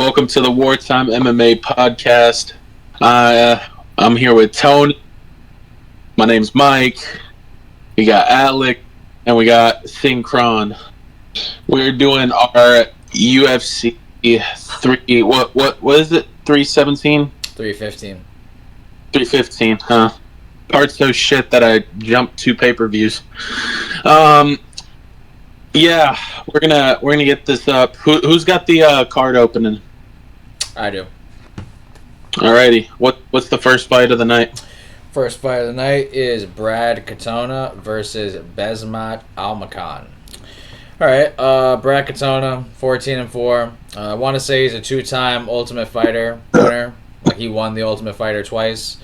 Welcome to the Wartime MMA podcast. I'm here with Tony. My name's Mike. We got Alec, and we got Synchron. We're doing our UFC 3. What is it? 317? 315. 315. Huh. Part so shit that I jumped 2 pay-per-views. Yeah, we're gonna get this up. Who's got the card opening? I do. Alrighty. What's the first fight of the night? First fight of the night is Brad Katona versus Besmat Almakhan. Alright, Brad Katona, 14-4. I want to say he's a 2-time Ultimate Fighter winner. Like, he won the Ultimate Fighter twice.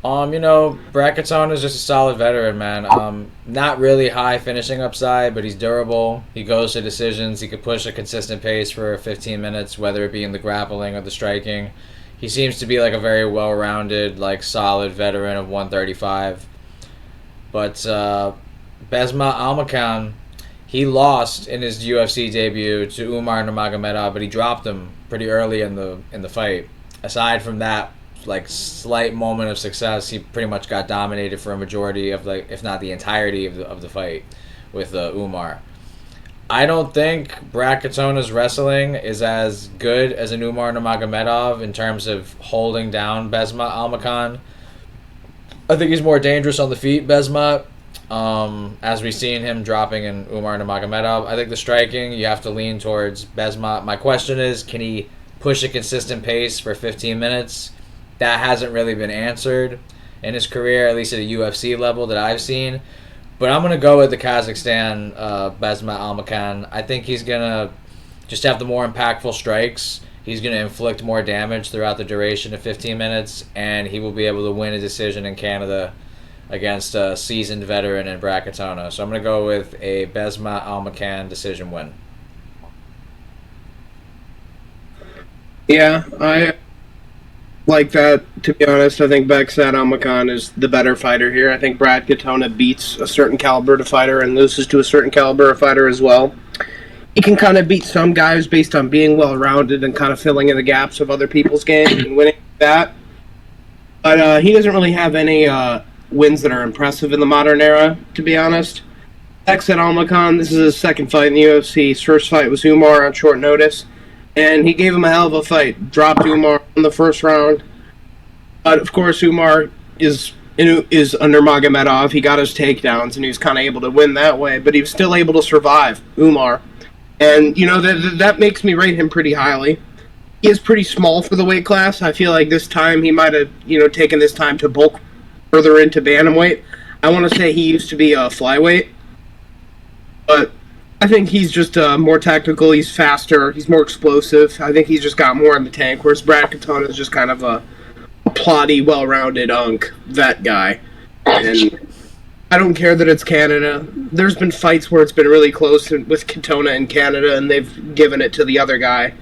Brad Katona is just a solid veteran, man. Not really high finishing upside, but he's durable. He goes to decisions. He could push a consistent pace for 15 minutes, whether it be in the grappling or the striking. He seems to be like a very well-rounded, like solid veteran of 135. But Besmat Almakhan, he lost in his UFC debut to Umar Nurmagomedov, but he dropped him pretty early in the fight. Aside from that, like slight moment of success, he pretty much got dominated for a majority of, like, if not the entirety of the fight with Umar. I don't think Brad Katona's wrestling is as good as an Umar Nurmagomedov in terms of holding down Besmat Almakhan. I think he's more dangerous on the feet, Besmat, as we've seen him dropping in Umar Nurmagomedov. I think the striking, you have to lean towards Besmat. My question is, can he push a consistent pace for 15 minutes? That hasn't really been answered in his career, at least at a UFC level that I've seen. But I'm going to go with the Kazakhstan Besmat Almakhan. I think he's going to just have the more impactful strikes. He's going to inflict more damage throughout the duration of 15 minutes, and he will be able to win a decision in Canada against a seasoned veteran in Brad Katona. So I'm going to go with a Besmat Almakhan decision win. Yeah, I like that, to be honest. I think Besmat Almakhan is the better fighter here. I think Brad Katona beats a certain caliber of fighter and loses to a certain caliber of fighter as well. He can kind of beat some guys based on being well-rounded and kind of filling in the gaps of other people's games and winning that. But he doesn't really have any wins that are impressive in the modern era, to be honest. Besmat Almakhan, this is his second fight in the UFC. His first fight was Umar on short notice, and he gave him a hell of a fight. Dropped Umar in the first round. But, of course, Umar is under Magomedov. He got his takedowns, and he was kind of able to win that way. But he was still able to survive, Umar. And, that makes me rate him pretty highly. He is pretty small for the weight class. I feel like this time he might have, taken this time to bulk further into bantamweight. I want to say he used to be a flyweight. But I think he's just more tactical. He's faster. He's more explosive. I think he's just got more in the tank, whereas Brad Katona is just kind of a plotty, well-rounded vet guy. And I don't care that it's Canada. There's been fights where it's been really close with Katona in Canada, and they've given it to the other guy.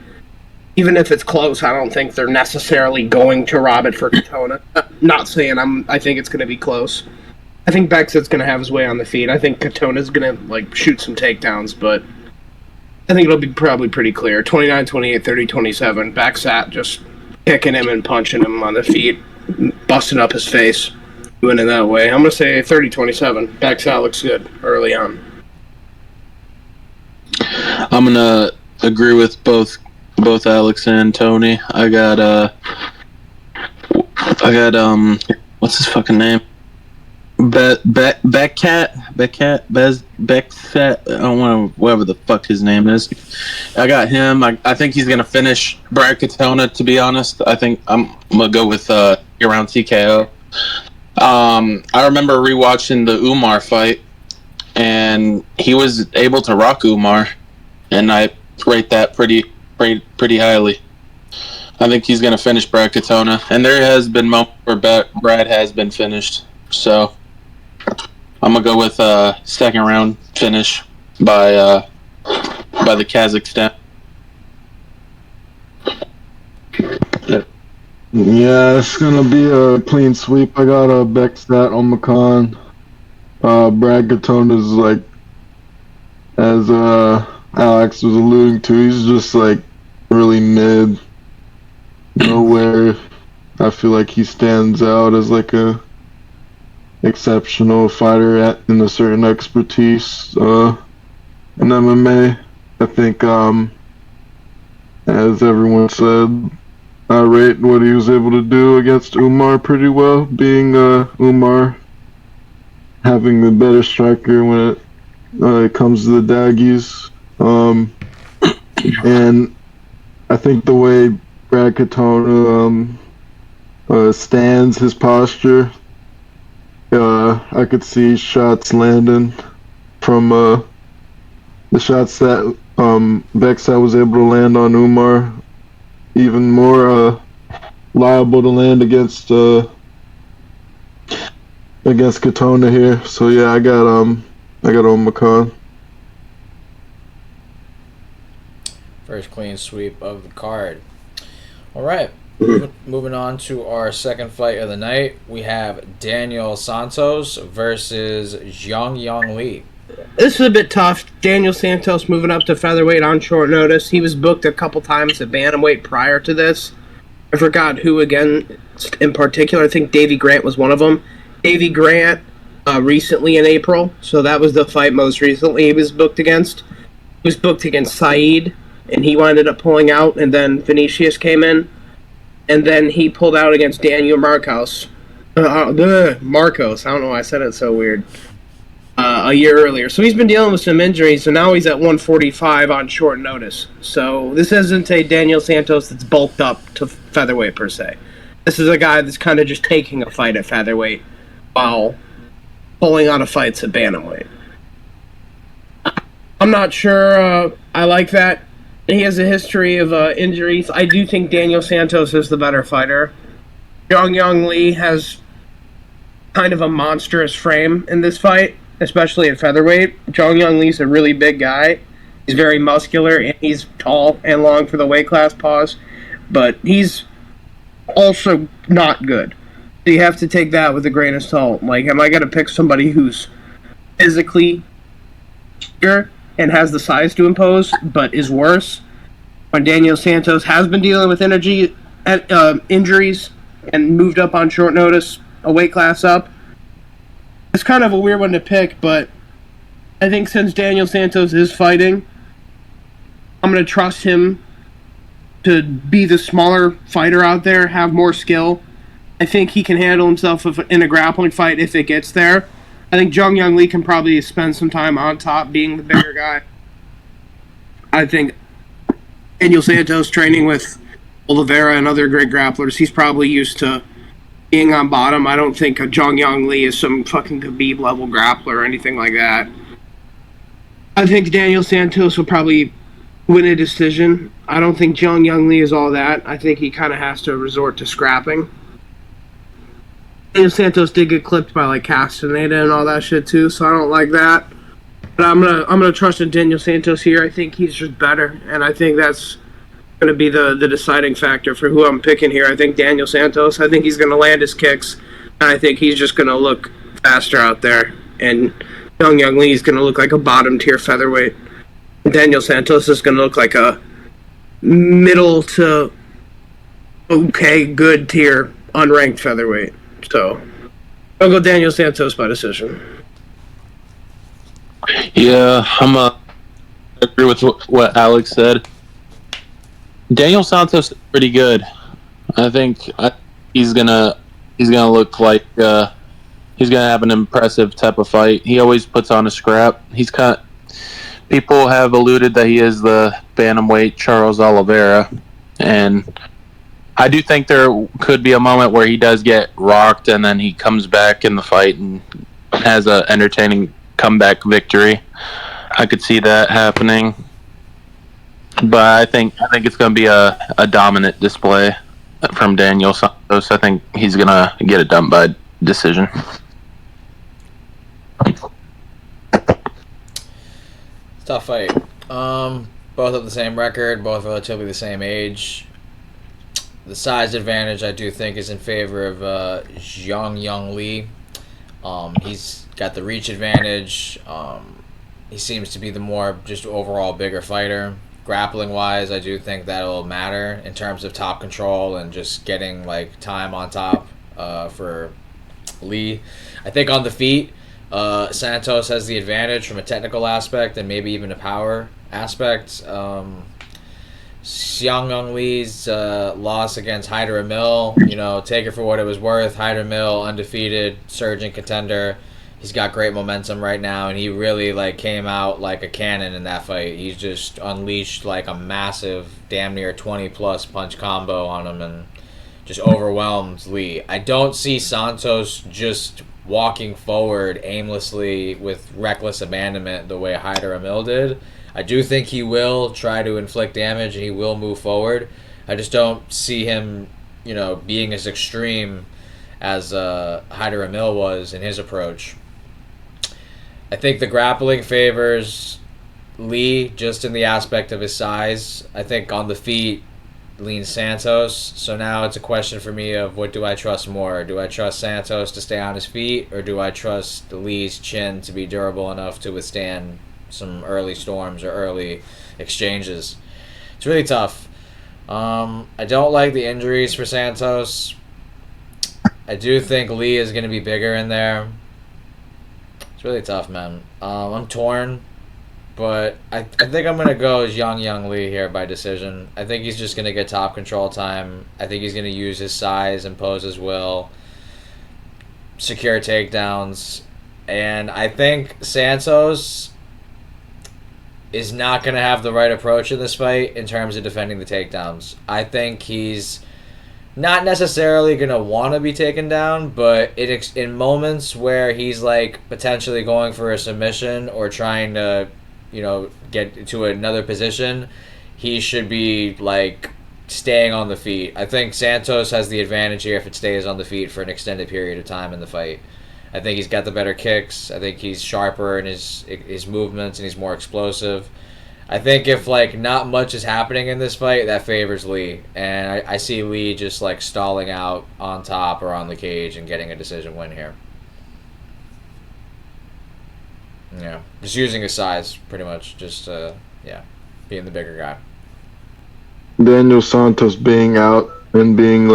Even if it's close, I don't think they're necessarily going to rob it for Katona. Not saying I think it's going to be close. I think Besmat's going to have his way on the feet. I think Katona's going to shoot some takedowns, but I think it'll be probably pretty clear. 29-28, 30-27. Besmat just kicking him and punching him on the feet, busting up his face, doing it that way. I'm going to say 30-27. Besmat looks good early on. I'm going to agree with both Alex and Tony. I got what's his fucking name? Besmat, I don't know, whatever the fuck his name is. I got him. I think he's gonna finish Brad Katona, to be honest. I think I'm gonna go with around TKO. I remember rewatching the Umar fight, and he was able to rock Umar, and I rate that pretty highly. I think he's gonna finish Brad Katona, and there has been moments where Brad has been finished. So I'm gonna go with a second round finish by the Kazakhstan. Yeah, it's gonna be a clean sweep. I got a Besmat Almakhan. Brad Katona's as Alex was alluding to, he's just really mid. nowhere. I feel like he stands out as like a exceptional fighter in a certain expertise in MMA. I think, as everyone said, I rate what he was able to do against Umar pretty well, being Umar having the better striker when it comes to the daggies. And I think the way Brad Katona stands, his posture, I could see shots landing from the shots that Vexat was able to land on Umar, even more liable to land against Katona here. So yeah, I got Omicron. First clean sweep of the card. All right. Moving on to our second fight of the night, we have Daniel Santos versus Zhang Li. This is a bit tough. Daniel Santos moving up to featherweight on short notice. He was booked a couple times at bantamweight prior to this. I forgot who again in particular. I think Davey Grant was one of them. Davey Grant recently in April, so that was the fight most recently he was booked against. He was booked against Saeed, and he ended up pulling out, and then Vinicius came in, and then he pulled out against Daniel Marcos. Marcos, I don't know why I said it so weird. A year earlier. So he's been dealing with some injuries, so now he's at 145 on short notice. So this isn't a Daniel Santos that's bulked up to featherweight per se. This is a guy that's kind of just taking a fight at featherweight while pulling out of fights at bantamweight. I'm not sure I like that. He has a history of injuries. I do think Daniel Santos is the better fighter. Zhang Li has kind of a monstrous frame in this fight, especially at featherweight. Zhang Li's a really big guy. He's very muscular, and he's tall and long for the weight class, but he's also not good. So you have to take that with a grain of salt. Like, am I going to pick somebody who's physically bigger and has the size to impose, but is worse, when Daniel Santos has been dealing with injuries and moved up on short notice, a weight class up? It's kind of a weird one to pick, but I think since Daniel Santos is fighting, I'm going to trust him to be the smaller fighter out there, have more skill. I think he can handle himself in a grappling fight if it gets there. I think Zhang Li can probably spend some time on top being the bigger guy. I think Daniel Santos training with Oliveira and other great grapplers, he's probably used to being on bottom. I don't think Zhang Li is some fucking Khabib level grappler or anything like that. I think Daniel Santos will probably win a decision. I don't think Zhang Li is all that. I think he kind of has to resort to scrapping. Daniel Santos did get clipped by like Castaneda and all that shit too, so I don't like that. But I'm gonna trust in Daniel Santos here. I think he's just better, and I think that's going to be the deciding factor for who I'm picking here. I think Daniel Santos. I think he's going to land his kicks, and I think he's just going to look faster out there. And Zhang Li is going to look like a bottom tier featherweight. Daniel Santos is going to look like a middle to okay, good tier unranked featherweight. So I'll go Daniel Santos by decision. Yeah, I agree with what Alex said. Daniel Santos is pretty good. I think he's gonna look like he's gonna have an impressive type of fight. He always puts on a scrap. People have alluded that he is the bantamweight Charles Oliveira, and I do think there could be a moment where he does get rocked and then he comes back in the fight and has an entertaining comeback victory. I could see that happening. But I think it's going to be a dominant display from Daniel Santos. I think he's going to get it done by decision. Tough fight. Both have the same record, both relatively the same age. The size advantage, I do think, is in favor of Zhang Li. He's got the reach advantage. He seems to be the more just overall bigger fighter. grappling wise, I do think that'll matter in terms of top control and just getting like time on top for Lee. I think on the feet, Santos has the advantage from a technical aspect and maybe even a power aspect. Young Lee's loss against Hyder Mill, take it for what it was worth. Hyder Mill, undefeated, surging contender. He's got great momentum right now, and he really came out like a cannon in that fight. He's just unleashed like a massive, damn near 20-plus punch combo on him and just overwhelmed Lee. I don't see Santos just walking forward aimlessly with reckless abandonment the way Hyder Amil did. I do think he will try to inflict damage and he will move forward. I just don't see him, being as extreme as Hyder Amil was in his approach. I think the grappling favors Lee just in the aspect of his size. I think on the feet leans Santos. So now it's a question for me of what do I trust more? Do I trust Santos to stay on his feet, or do I trust Lee's chin to be durable enough to withstand some early storms or early exchanges? It's really tough. I don't like the injuries for Santos. I do think Lee is going to be bigger in there. It's really tough, man. I'm torn, but I think I'm going to go as young Lee here by decision. I think he's just going to get top control time. I think he's going to use his size, impose his will, secure takedowns. And I think Santos is not going to have the right approach in this fight in terms of defending the takedowns. I think he's not necessarily going to want to be taken down, but in moments where he's potentially going for a submission or trying to, get to another position, he should be staying on the feet. I think Santos has the advantage here if it stays on the feet for an extended period of time in the fight. I think he's got the better kicks. I think he's sharper in his movements and he's more explosive. I think if not much is happening in this fight, that favors Lee, and I see Lee just stalling out on top or on the cage and getting a decision win here. Yeah, just using his size pretty much, just being the bigger guy. Daniel Santos being out and being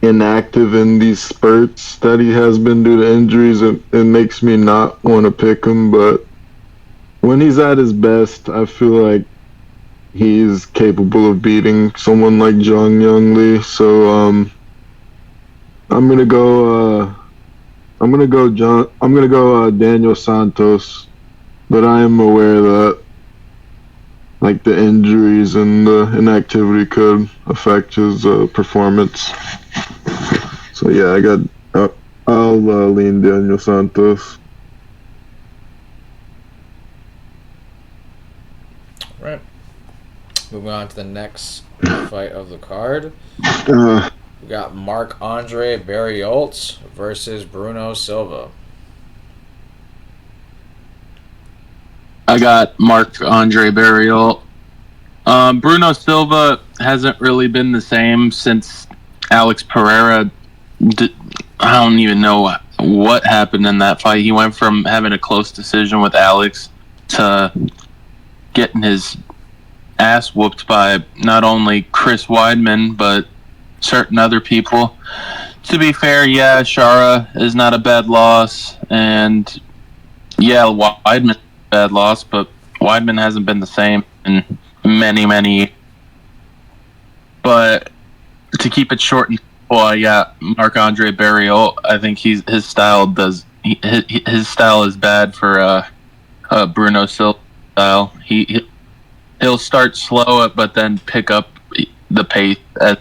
inactive in these spurts that he has been due to injuries, it makes me not want to pick him, but when he's at his best, I feel like he's capable of beating someone like Zhang Young Lee. So I'm gonna go Daniel Santos, but I am aware that the injuries and the inactivity could affect his performance. So yeah, I'll lean Daniel Santos. Right. Moving on to the next fight of the card. We got Marc-Andre Barriault versus Bruno Silva. I got Marc-Andre Barriault. Bruno Silva hasn't really been the same since Alex Pereira. I don't even know what happened in that fight. He went from having a close decision with Alex to getting his ass whooped by not only Chris Weidman, but certain other people. To be fair, yeah, Shara is not a bad loss, and yeah, Weidman bad loss, but Weidman hasn't been the same in many. But to keep it short and simple, yeah, Marc-Andre Barriault. I think his style is bad for Bruno Silva style. He'll start slow, but then pick up the pace as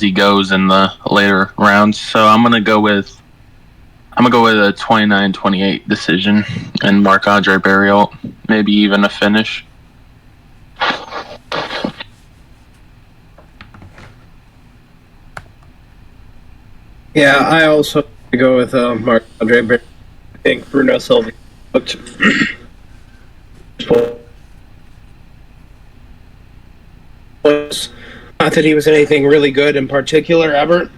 he goes in the later rounds. So I'm gonna go with a 29-28 decision and Marc-Andre Barriault, maybe even a finish. Yeah, I also go with Marc-Andre Barriault. I think Bruno Silva looked not that he was anything really good in particular ever.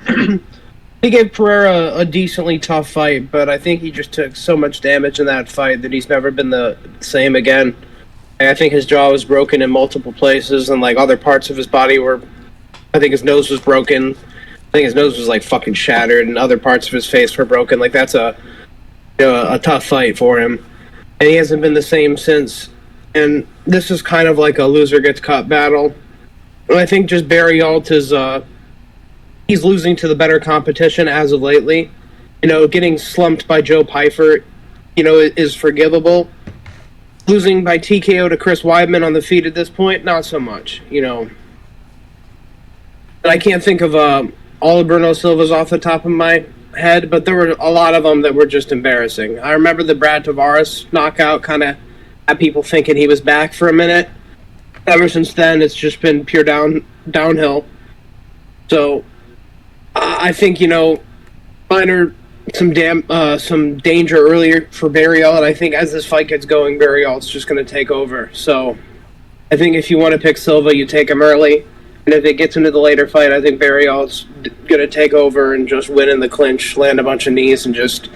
He gave Pereira a decently tough fight, but I think he just took so much damage in that fight that he's never been the same again. I think his jaw was broken in multiple places, and like other parts of his body were. I think his nose was broken. I think his nose was like fucking shattered, and other parts of his face were broken. Like that's a tough fight for him, and he hasn't been the same since. And this is kind of like a loser gets caught battle. And I think just Barry Alt is he's losing to the better competition as of lately. Getting slumped by Joe Pyfer, is forgivable. Losing by TKO to Chris Weidman on the feet at this point, not so much. And I can't think of all of Bruno Silva's off the top of my head, but there were a lot of them that were just embarrassing. I remember the Brad Tavares knockout kind of had people thinking he was back for a minute. Ever since then, it's just been pure downhill. So I think minor some danger earlier for Barry Alt. I think as this fight gets going, Barry Alt's just going to take over. So I think if you want to pick Silva, you take him early. And if it gets into the later fight, I think Barry Alt's going to take over and just win in the clinch, land a bunch of knees, and just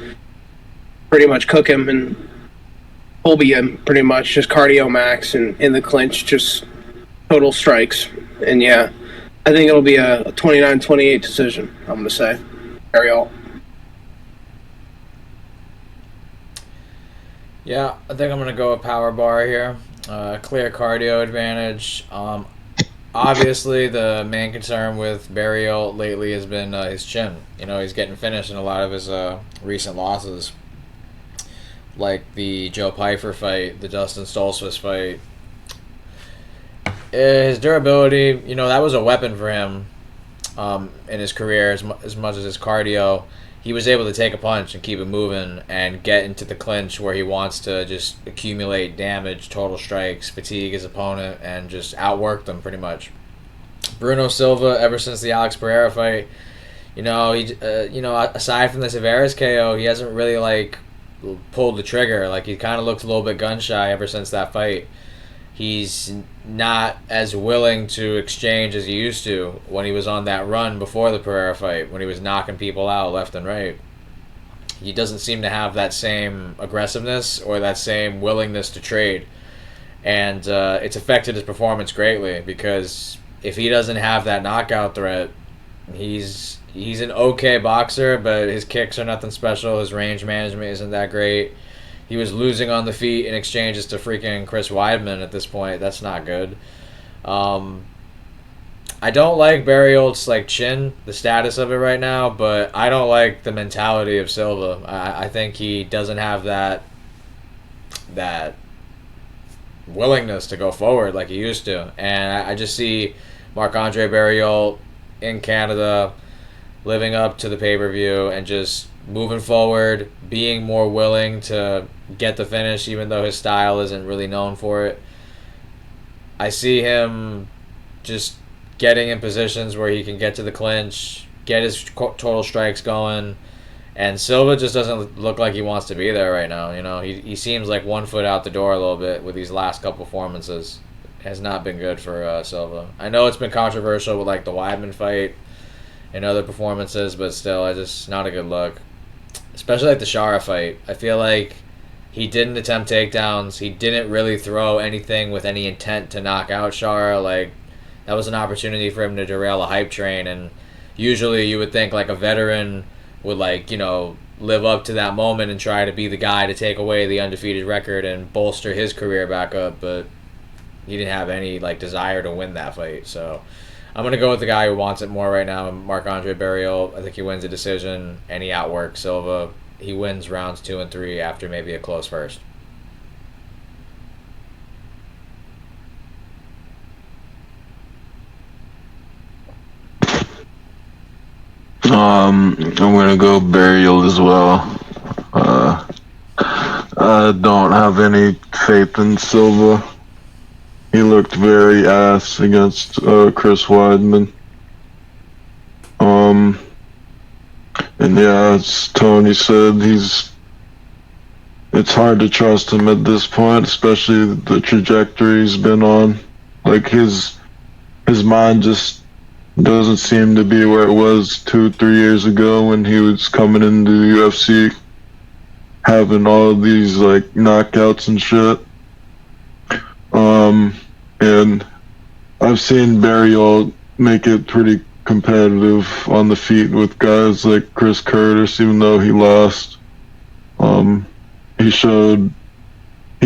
pretty much cook him and Colby him pretty much. Just cardio max and in the clinch, just total strikes. And yeah, I think it'll be a 29-28 decision, I'm going to say. Barry Alt. Yeah, I think I'm going to go with power bar here. Clear cardio advantage. Obviously, the main concern with Barry Alt lately has been his chin. He's getting finished in a lot of his recent losses. Like the Joe Pyfer fight, the Dustin Stoltzfus fight. His durability, that was a weapon for him in his career as much as his cardio. He was able to take a punch and keep it moving and get into the clinch where he wants to just accumulate damage, total strikes, fatigue his opponent, and just outwork them pretty much. Bruno Silva, ever since the Alex Pereira fight, aside from the Tavares KO, he hasn't really pulled the trigger. He kind of looked a little bit gun shy ever since that fight. He's not as willing to exchange as he used to when he was on that run before the Pereira fight, when he was knocking people out left and right. He doesn't seem to have that same aggressiveness or that same willingness to trade. And it's affected his performance greatly because if he doesn't have that knockout threat, he's an okay boxer, but his kicks are nothing special. His range management isn't that great. He was losing on the feet in exchanges to freaking Chris Weidman at this point. That's not good. I don't like Barry Alt's chin, the status of it right now, but I don't like the mentality of Silva. I think he doesn't have that willingness to go forward like he used to. And I just see Marc-Andre Barry Alt in Canada living up to the pay-per-view and just moving forward, being more willing to get the finish even though his style isn't really known for it. I see him just getting in positions where he can get to the clinch, get his total strikes going, and Silva just doesn't look like he wants to be there right now. He seems like 1 foot out the door a little bit with these last couple performances. Has not been good for Silva. I know it's been controversial with the Weidman fight and other performances, but still, I just not a good look. Especially the Shara fight. I feel like he didn't attempt takedowns. He didn't really throw anything with any intent to knock out Shara. That was an opportunity for him to derail a hype train, and usually you would think a veteran would live up to that moment and try to be the guy to take away the undefeated record and bolster his career back up, but he didn't have any desire to win that fight. So I'm going to go with the guy who wants it more right now, Marc-Andre Barry Alt. I think he wins a decision, and he outworks Silva. He wins rounds 2 and 3 after maybe a close first. I'm going to go Barry Alt as well. I don't have any faith in Silva. He looked very ass against Chris Weidman. And yeah, as Tony said, it's hard to trust him at this point, especially the trajectory he's been on. His mind just doesn't seem to be where it was 2-3 years ago when he was coming into the UFC, having all of these knockouts and shit. And I've seen Barriol make it pretty competitive on the feet with guys like Chris Curtis, even though he lost. He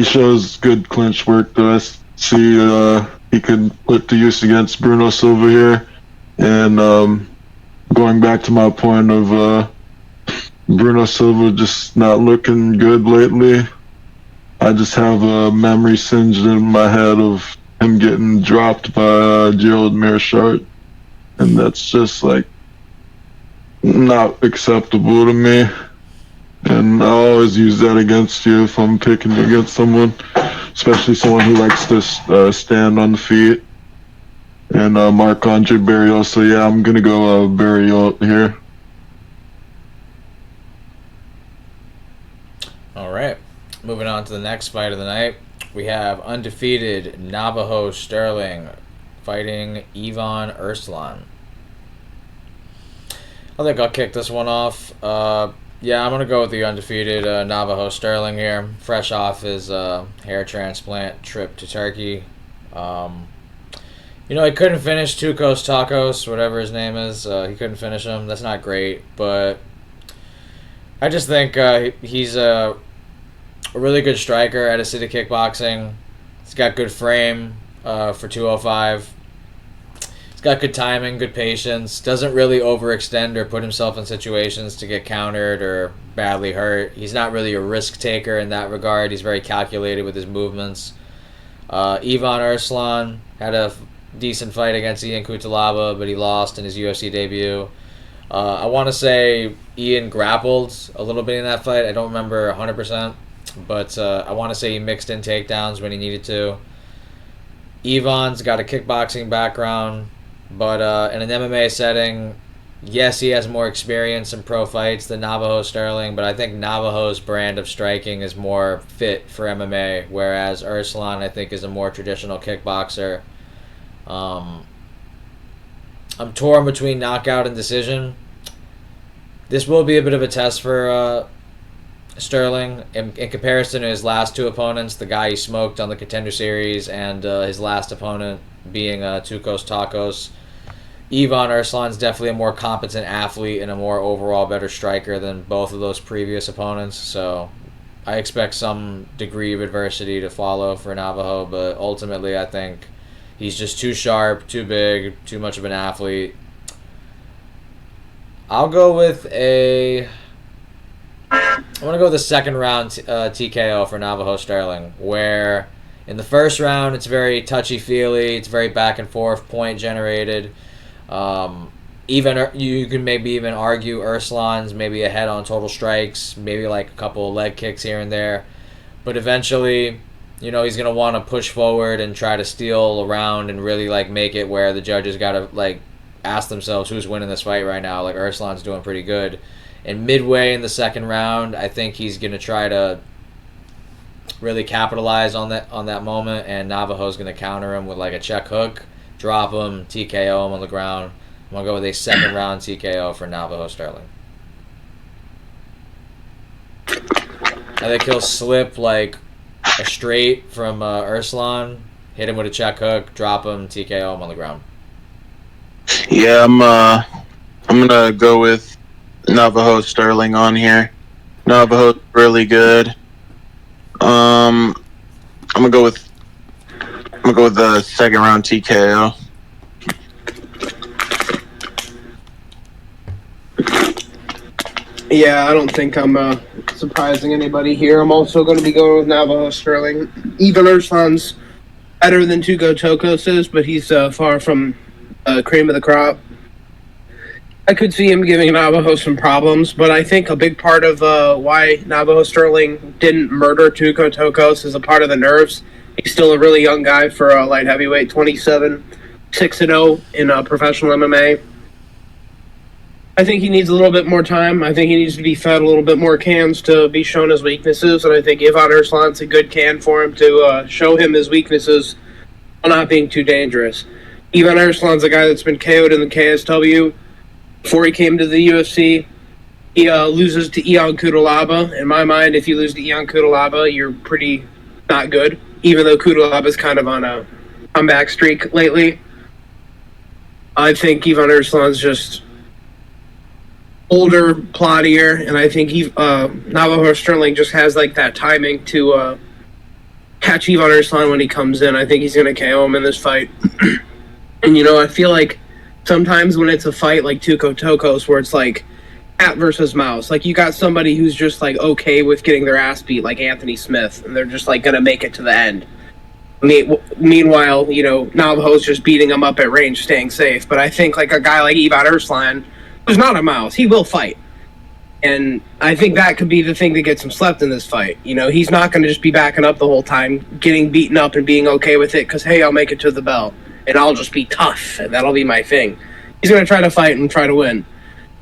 shows good clinch work that I see he could put to use against Bruno Silva here. And going back to my point of Bruno Silva just not looking good lately, I just have a memory singed in my head of him getting dropped by Gerald Meerschaert, and that's just like not acceptable to me. And I always use that against you if I'm picking against someone, especially someone who likes to stand on the feet. And Marc-Andre Barriol, so yeah, I'm gonna go Barriol here. All right, moving on to the next fight of the night. We have undefeated Navajo Sterling fighting Ivan Erslan. I think I'll kick this one off. Yeah, I'm going to go with the undefeated Navajo Sterling here. Fresh off his hair transplant trip to Turkey. He couldn't finish Tukos Tacos, whatever his name is. He couldn't finish him. That's not great, but I just think he's a really good striker at a city kickboxing. He's got good frame for 205. He's got good timing, good patience. Doesn't really overextend or put himself in situations to get countered or badly hurt. He's not really a risk taker in that regard. He's very calculated with his movements. Ivan Erslan had a decent fight against Ian Cutelaba, but he lost in his UFC debut. I want to say Ian grappled a little bit in that fight. I don't remember 100%, but I want to say he mixed in takedowns when he needed to. Ivan's got a kickboxing background, but in an MMA setting, yes, he has more experience in pro fights than Navajo Sterling, but I think Navajo's brand of striking is more fit for MMA, whereas Erslan, I think, is a more traditional kickboxer. I'm torn between knockout and decision. This will be a bit of a test for Sterling in comparison to his last two opponents, the guy he smoked on the Contender Series and his last opponent being Tukos Tacos. Ivan Erslan's definitely a more competent athlete and a more overall better striker than both of those previous opponents, so I expect some degree of adversity to follow for Navajo, but ultimately I think he's just too sharp, too big, too much of an athlete. I'm going to go with the second round TKO for Navajo Sterling, where in the first round it's very touchy-feely, it's very back and forth, point generated. Even you can maybe even argue Erslan's maybe ahead on total strikes, maybe like a couple of leg kicks here and there, but eventually, he's going to want to push forward and try to steal around and really make it where the judges got to ask themselves who's winning this fight right now. Erslan's doing pretty good. And midway in the second round, I think he's going to try to really capitalize on that moment, and Navajo's going to counter him with a check hook, drop him, TKO him on the ground. I'm going to go with a second round TKO for Navajo Sterling. I think he'll slip a straight from Erslan, hit him with a check hook, drop him, TKO him on the ground. Yeah, I'm gonna go with Navajo Sterling on here. Navajo's really good. I'm gonna go with the second round TKO. Yeah, I don't think I'm surprising anybody here. I'm also going to be going with Navajo Sterling. Ivan Erslan's better than Tuco Tokos is, but he's far from cream of the crop. I could see him giving Navajo some problems, but I think a big part of why Navajo Sterling didn't murder Tuco Tokos is a part of the nerves. He's still a really young guy for a light heavyweight, 27, 6-0 in professional MMA. I think he needs a little bit more time. I think he needs to be fed a little bit more cans to be shown his weaknesses, and I think Ivan Erslan's a good can for him to show him his weaknesses while not being too dangerous. Ivan Erslan's a guy that's been KO'd in the KSW. Before he came to the UFC, he loses to Ian Cutelaba. In my mind, if you lose to Ian Cutelaba, you're pretty not good. even though Kudalab is kind of on a comeback streak lately. I think Ivan Erslan's just older, plottier, and I think Navajo Sterling just has like that timing to catch Ivan Erslan when he comes in. I think he's going to KO him in this fight. And I feel like sometimes when it's a fight like Tuco Tokos, where it's like cat versus mouse, like you got somebody who's just like okay with getting their ass beat, like Anthony Smith, and they're just like going to make it to the end. Meanwhile, Navajo's just beating him up at range, staying safe. But I think like a guy like Ivan Erslan, who's not a mouse, he will fight. And I think that could be the thing that gets him slept in this fight. He's not going to just be backing up the whole time, getting beaten up and being okay with it because, hey, I'll make it to the belt. And I'll just be tough, and that'll be my thing. He's going to try to fight and try to win.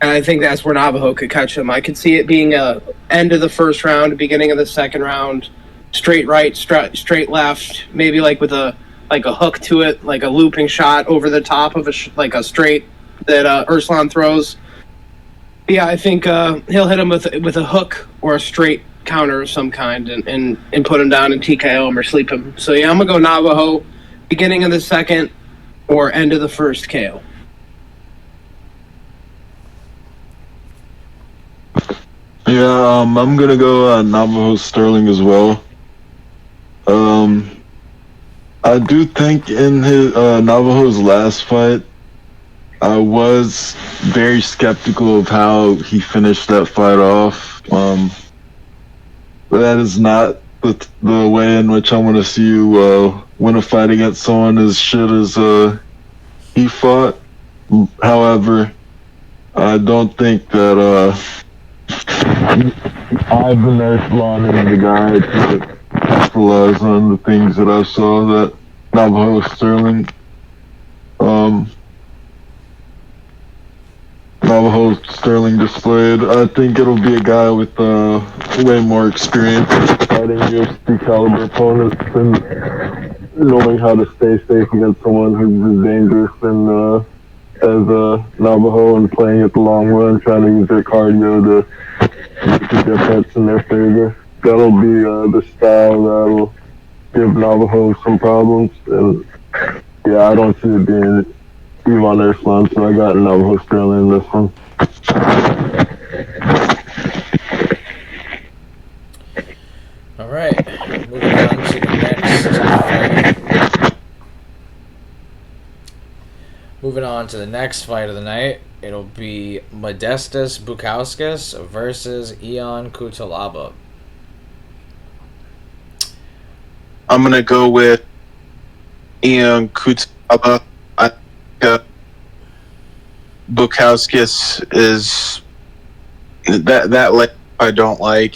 And I think that's where Navajo could catch him. I could see it being a end of the first round, beginning of the second round, straight right, straight left, maybe like with a hook to it, like a looping shot over the top of a straight that Erslan throws. Yeah, I think he'll hit him with a hook or a straight counter of some kind and put him down and TKO him or sleep him. So yeah, I'm gonna go Navajo, beginning of the second or end of the first KO. Yeah, I'm gonna go Navajo Sterling as well. I do think in his Navajo's last fight, I was very skeptical of how he finished that fight off. But that is not the way in which I want to see you win a fight against someone as shit as he fought. However, I don't think that Ivan Erslan is the guy to capitalize on the things that I saw that Navajo Sterling Navajo Sterling displayed. I think it'll be a guy with way more experience fighting UFC caliber opponents and knowing how to stay safe against someone who's as dangerous and as Navajo and playing it the long run, trying to use their cardio to make a difference in their favor. That'll be the style that'll give Navajo some problems. And yeah, I don't see it being Ivan Erslan, so I got Navajo Sterling in this one. All right, moving on to the next fight. Moving on to the next fight of the night, it'll be Modestas Bukauskas versus Ion Cutelaba. I'm gonna go with Ion Cutelaba. I think Bukauskas is that leg I don't like.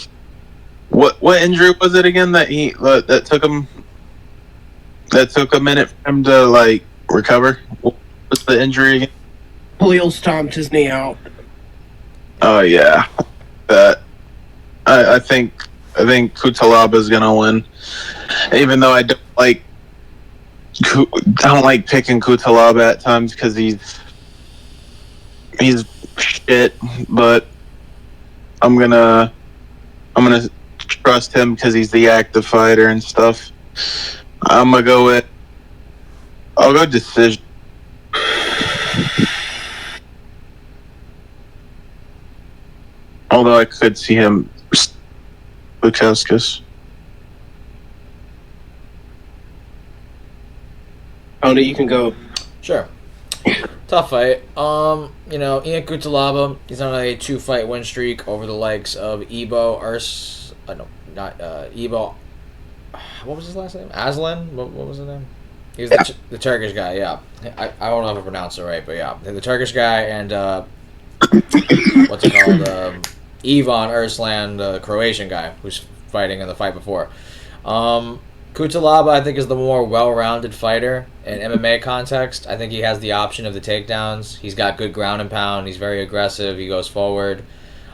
What injury was it again that took a minute for him to like recover? What was the injury again? Khalil stomped his knee out. Oh yeah, that I think Cutelaba is gonna win, even though I don't like picking Cutelaba at times because he's shit, but I'm gonna trust him because he's the active fighter and stuff. I'll go decision. Although I could see him Bukauskas. Tony, you can go. Sure. Tough fight. Ion Cutelaba, he's on a 2-fight win streak over the likes of Ebo Ebo. What was his last name? Aslan? What was his name? He was the Turkish guy. Yeah, I don't know if I pronounced it right, but yeah, the Turkish guy and what's it called? Ivan Erslan, the Croatian guy who's fighting in the fight before. Cutelaba, I think, is the more well-rounded fighter in MMA context. I think he has the option of the takedowns. He's got good ground and pound. He's very aggressive. He goes forward.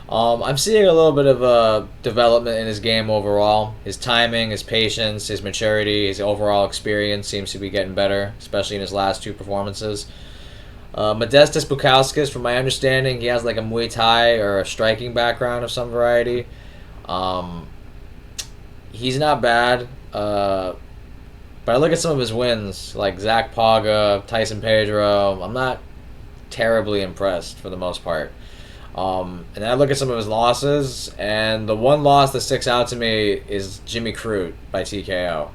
I'm seeing a little bit of a development in his game overall. His timing, his patience, his maturity, his overall experience seems to be getting better, especially in his last 2 performances. Modestas Bukauskas, from my understanding, he has like a Muay Thai or a striking background of some variety. He's not bad. But I look at some of his wins, like Zach Paga, Tyson Pedro. I'm not terribly impressed for the most part. And then I look at some of his losses, and the one loss that sticks out to me is Jimmy Crute by TKO.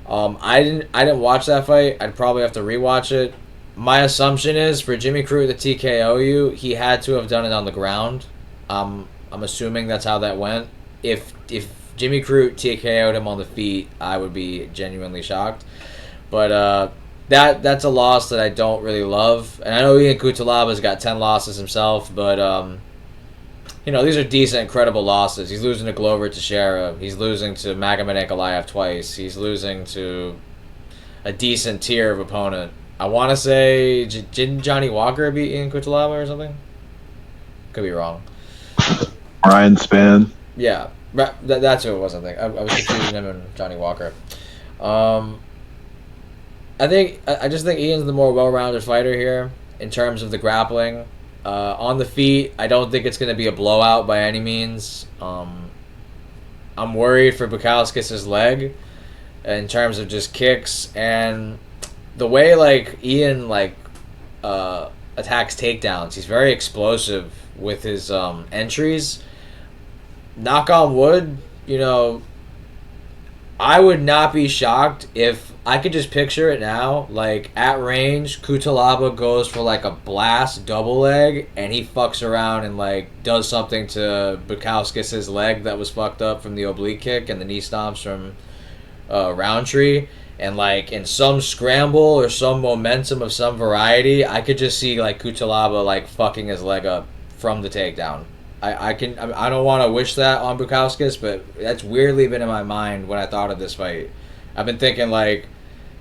I didn't watch that fight. I'd probably have to rewatch it. My assumption is for Jimmy Crute to TKO you, he had to have done it on the ground. I'm assuming that's how that went. If Jimmy Crute TKO'd him on the feet, I would be genuinely shocked. But that's a loss that I don't really love. And I know Ian Kutalaba's got 10 losses himself, but these are decent, incredible losses. He's losing to Glover Teixeira. He's losing to Magomed Ankalaev twice. He's losing to a decent tier of opponent. I want to say, didn't Johnny Walker beat Ian Kutalaba or something? Could be wrong. Ryan Spann. Yeah, that's who it was, I think. I was confusing him and Johnny Walker. I just think Ian's the more well-rounded fighter here in terms of the grappling. On the feet, I don't think it's going to be a blowout by any means. I'm worried for Bukowskis' leg in terms of just kicks and the way Ian attacks takedowns. He's very explosive with his entries. Knock on wood, I would not be shocked if I could just picture it now. At range, Kutalaba goes for a blast double leg, and he fucks around and does something to Bukowskis' leg that was fucked up from the oblique kick and the knee stomps from Roundtree. And in some scramble or some momentum of some variety, I could just see Kutalaba fucking his leg up from the takedown. I don't want to wish that on Bukowskis, but that's weirdly been in my mind when I thought of this fight. I've been thinking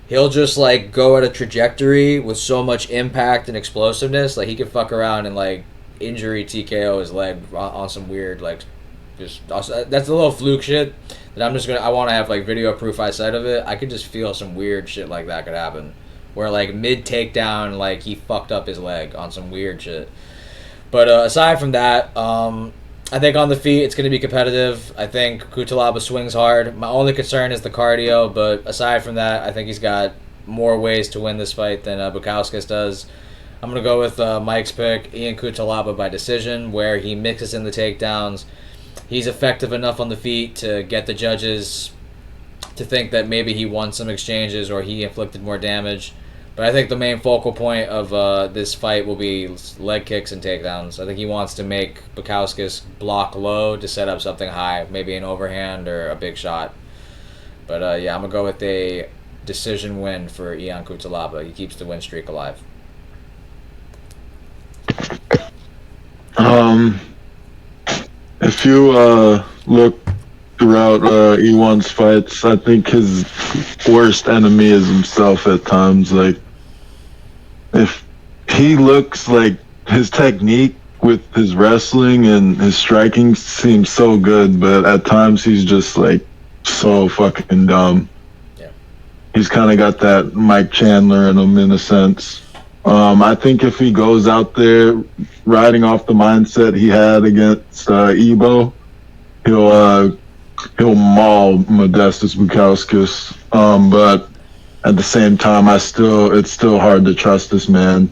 he'll just go at a trajectory with so much impact and explosiveness, he could fuck around and injury TKO his leg on some weird that's a little fluke shit that I want to have video proof I said of it. I could just feel some weird shit like that could happen, where mid takedown he fucked up his leg on some weird shit. But aside from that, I think on the feet it's going to be competitive. I think Kutalaba swings hard. My only concern is the cardio, but aside from that, I think he's got more ways to win this fight than Bukowskis does. I'm going to go with Mike's pick, Ian Kutalaba by decision, where he mixes in the takedowns. He's effective enough on the feet to get the judges to think that maybe he won some exchanges or he inflicted more damage. But I think the main focal point of this fight will be leg kicks and takedowns. I think he wants to make Bukowskis block low to set up something high, maybe an overhand or a big shot. But I'm going to go with a decision win for Ian Kutalaba. He keeps the win streak alive. If you look throughout E1's fights, I think his worst enemy is himself at times. If he looks his technique with his wrestling and his striking seems so good, but at times he's just so fucking dumb. Yeah. He's kind of got that Mike Chandler in him in a sense. I think if he goes out there riding off the mindset he had against Ebo, he'll maul Modestas Bukowskis. But at the same time, it's still hard to trust this man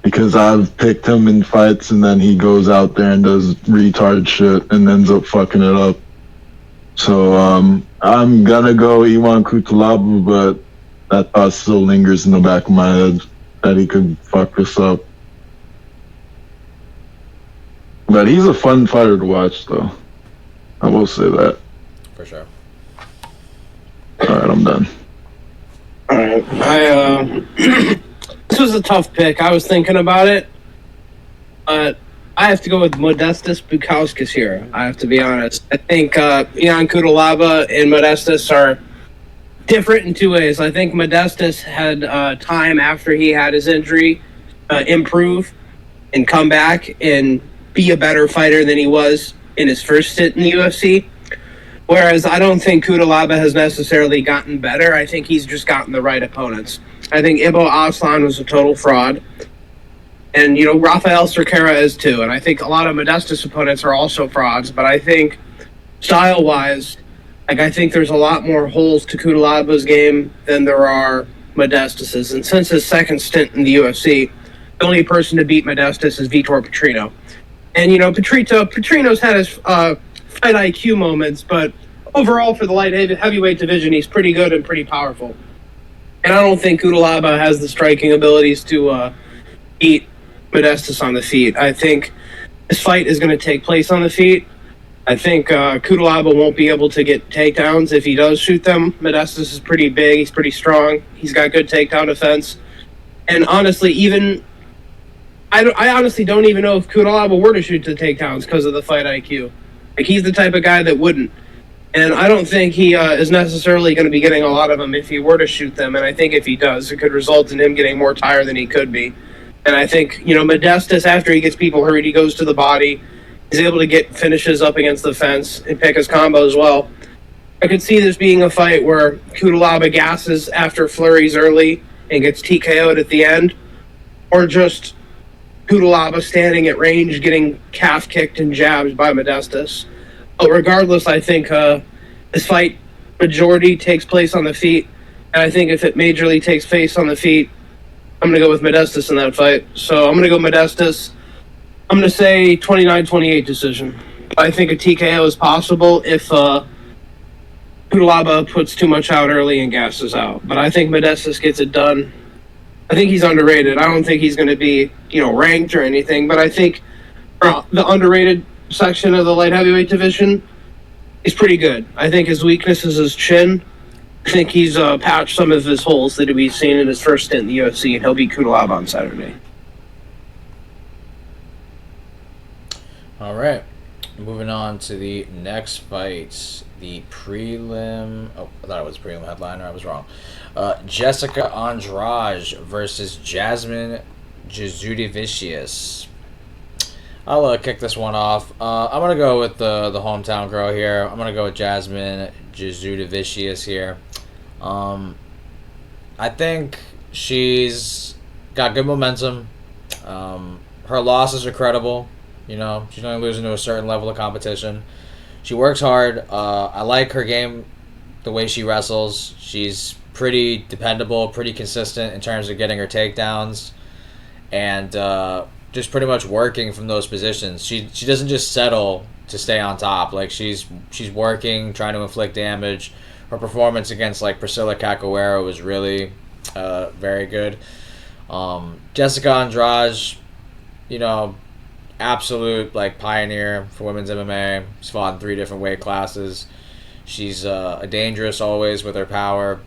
because I've picked him in fights and then he goes out there and does retard shit and ends up fucking it up. So I'm gonna go Iwan Kutalaba, but that thought still lingers in the back of my head that he could fuck this up. But he's a fun fighter to watch, though. I will say that. For sure. All right, I'm done. All right, this was a tough pick. I was thinking about it, but I have to go with Modestas Bukowskis here. I have to be honest. I think Ian Kutalaba and Modestas are different in two ways. I think Modestas had time after he had his injury improve and come back and be a better fighter than he was in his first stint in the UFC. Whereas I don't think Kutalaba has necessarily gotten better. I think he's just gotten the right opponents. I think Ibo Aslan was a total fraud. And, Rafael Cerqueira is too. And I think a lot of Modestas opponents are also frauds. But I think style-wise, Like, I think there's a lot more holes to Kudalaba's game than there are Modestus's. And since his second stint in the UFC, the only person to beat Modestus is Vitor Petrino. And, Petrino's had his fight IQ moments, but overall for the light heavyweight division, he's pretty good and pretty powerful. And I don't think Kudalaba has the striking abilities to beat Modestus on the feet. I think this fight is going to take place on the feet. I think Kudalaba won't be able to get takedowns if he does shoot them. Modestus is pretty big. He's pretty strong. He's got good takedown defense. And honestly, I honestly don't even know if Kudalaba were to shoot the takedowns because of the fight IQ. Like, he's the type of guy that wouldn't. And I don't think he is necessarily going to be getting a lot of them if he were to shoot them. And I think if he does, it could result in him getting more tired than he could be. And I think, Modestus, after he gets people hurt, he goes to the body. He's able to get finishes up against the fence and pick his combo as well. I could see this being a fight where Kudalaba gasses after flurries early and gets TKO'd at the end. Or just Kudalaba standing at range getting calf kicked and jabbed by Modestus. But regardless, I think this fight majority takes place on the feet. And I think if it majorly takes place on the feet, I'm going to go with Modestus in that fight. So I'm going to go Modestus. I'm going to say 29-28 decision. I think a TKO is possible if Kudalaba puts too much out early and gasses out. But I think Modestus gets it done. I think he's underrated. I don't think he's going to be, ranked or anything. But I think the underrated section of the light heavyweight division is pretty good. I think his weakness is his chin. I think he's patched some of his holes that we've seen in his first stint in the UFC, and he'll beat Kudalaba on Saturday. All right, moving on to the next fight, the prelim. Oh, I thought it was prelim headliner. I was wrong. Jessica Andrade versus Jasmine Jasudavicius. I'll kick this one off. I'm gonna go with the hometown girl here. I'm gonna go with Jasmine Jasudavicius here. I think she's got good momentum. Her losses are credible. She's only losing to a certain level of competition. She works hard. I like her game, the way she wrestles. She's pretty dependable, pretty consistent in terms of getting her takedowns, and just pretty much working from those positions. She doesn't just settle to stay on top. Like, she's working, trying to inflict damage. Her performance against Priscilla Cachoeira was really very good. Jessica Andrade, absolute pioneer for women's MMA. She's fought in 3 different weight classes. She's a dangerous always with her power.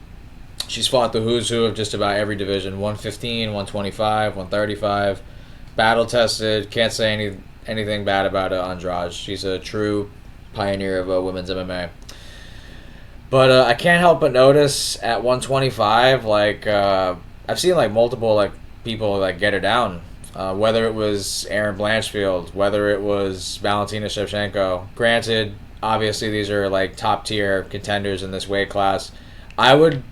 She's fought the who's who of just about every division: 115, 125, 135. Battle tested. Can't say anything bad about Andrade. She's a true pioneer of women's MMA. But I can't help but notice at 125, I've seen multiple people get her down. Whether it was Erin Blanchfield, whether it was Valentina Shevchenko. Granted, obviously these are top tier contenders in this weight class. I would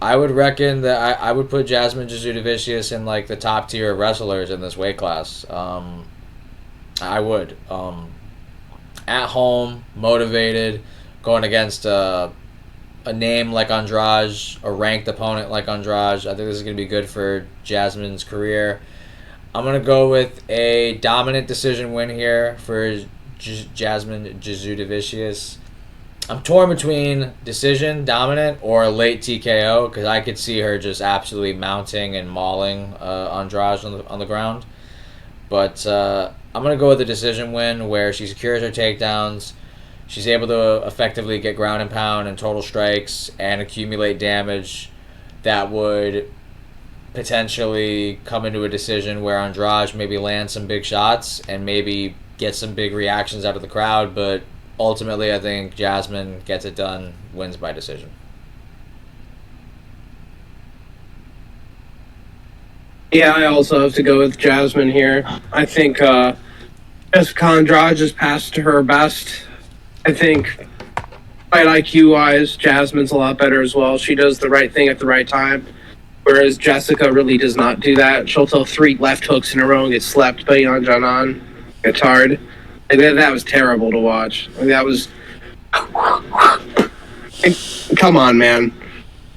reckon that I would put Jasmine Jasudavicius in the top tier wrestlers in this weight class. I would. At home, motivated, going against a name like Andrade, a ranked opponent like Andrade. I think this is going to be good for Jasmine's career. I'm going to go with a dominant decision win here for Jasmine Jasudavicius. I'm torn between decision, dominant, or late TKO, because I could see her just absolutely mounting and mauling Andrade on the ground. But I'm going to go with a decision win where she secures her takedowns. She's able to effectively get ground and pound and total strikes and accumulate damage that would potentially come into a decision where Andrade maybe lands some big shots and maybe get some big reactions out of the crowd. But ultimately, I think Jasmine gets it done, wins by decision. Yeah, I also have to go with Jasmine here. I think Jessica Andrade just passed to her best. I think fight IQ-wise, Jasmine's a lot better as well. She does the right thing at the right time, whereas Jessica really does not do that. She'll throw 3 left hooks in a row and get slept by Yan Janan. It's hard. That was terrible to watch. That was Come on, man.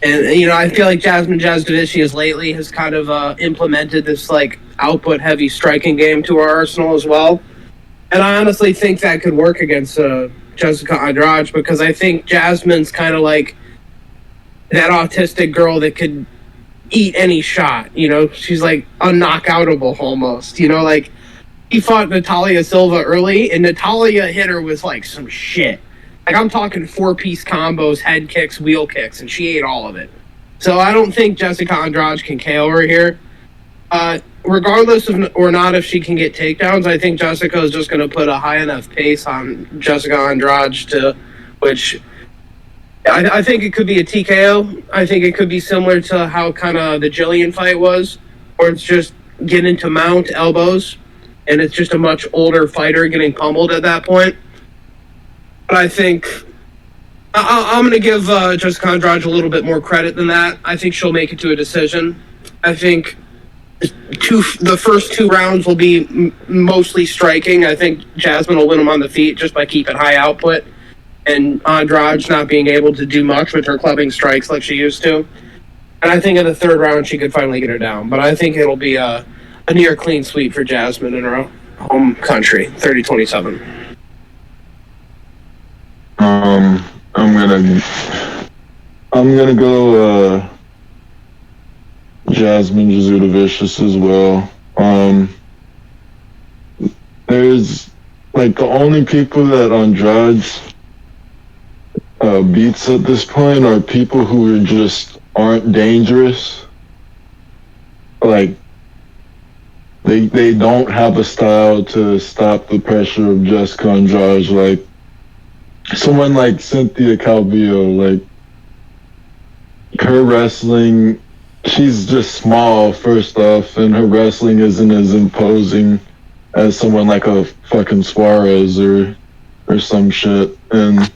And, I feel like Jasmine Jasdovic lately has kind of implemented this, output-heavy striking game to our arsenal as well. And I honestly think that could work against Jessica Andrade, because I think Jasmine's kind of like that autistic girl that could eat any shot. She's like unknockoutable almost. He fought Natalia Silva early, and Natalia hit her with some shit. I'm talking 4-piece combos, head kicks, wheel kicks, and she ate all of it. So I don't think Jessica Andrade can KO her here. Regardless of or not if she can get takedowns, I think Jessica is just going to put a high enough pace on Jessica Andrade which I think it could be a TKO. I think it could be similar to how kind of the Jillian fight was, where it's just get into mount elbows, and it's just a much older fighter getting pummeled at that point. But I think I'm going to give Jessica Andrade a little bit more credit than that. I think she'll make it to a decision. I think the first 2 rounds will be mostly striking. I think Jasmine will win them on the feet just by keeping high output, and Andrade not being able to do much with her clubbing strikes like she used to. And I think in the 3rd round she could finally get her down. But I think it'll be a near clean sweep for Jasmine in her home country, 30-27. I'm gonna go Jasmine Jasudavicius as well. There's the only people that Andrade beats at this point are people who just aren't dangerous. They don't have a style to stop the pressure of Jessica Andrade. Someone like Cynthia Calvillo, her wrestling, she's just small, first off, and her wrestling isn't as imposing as someone like a fucking Suarez or some shit. And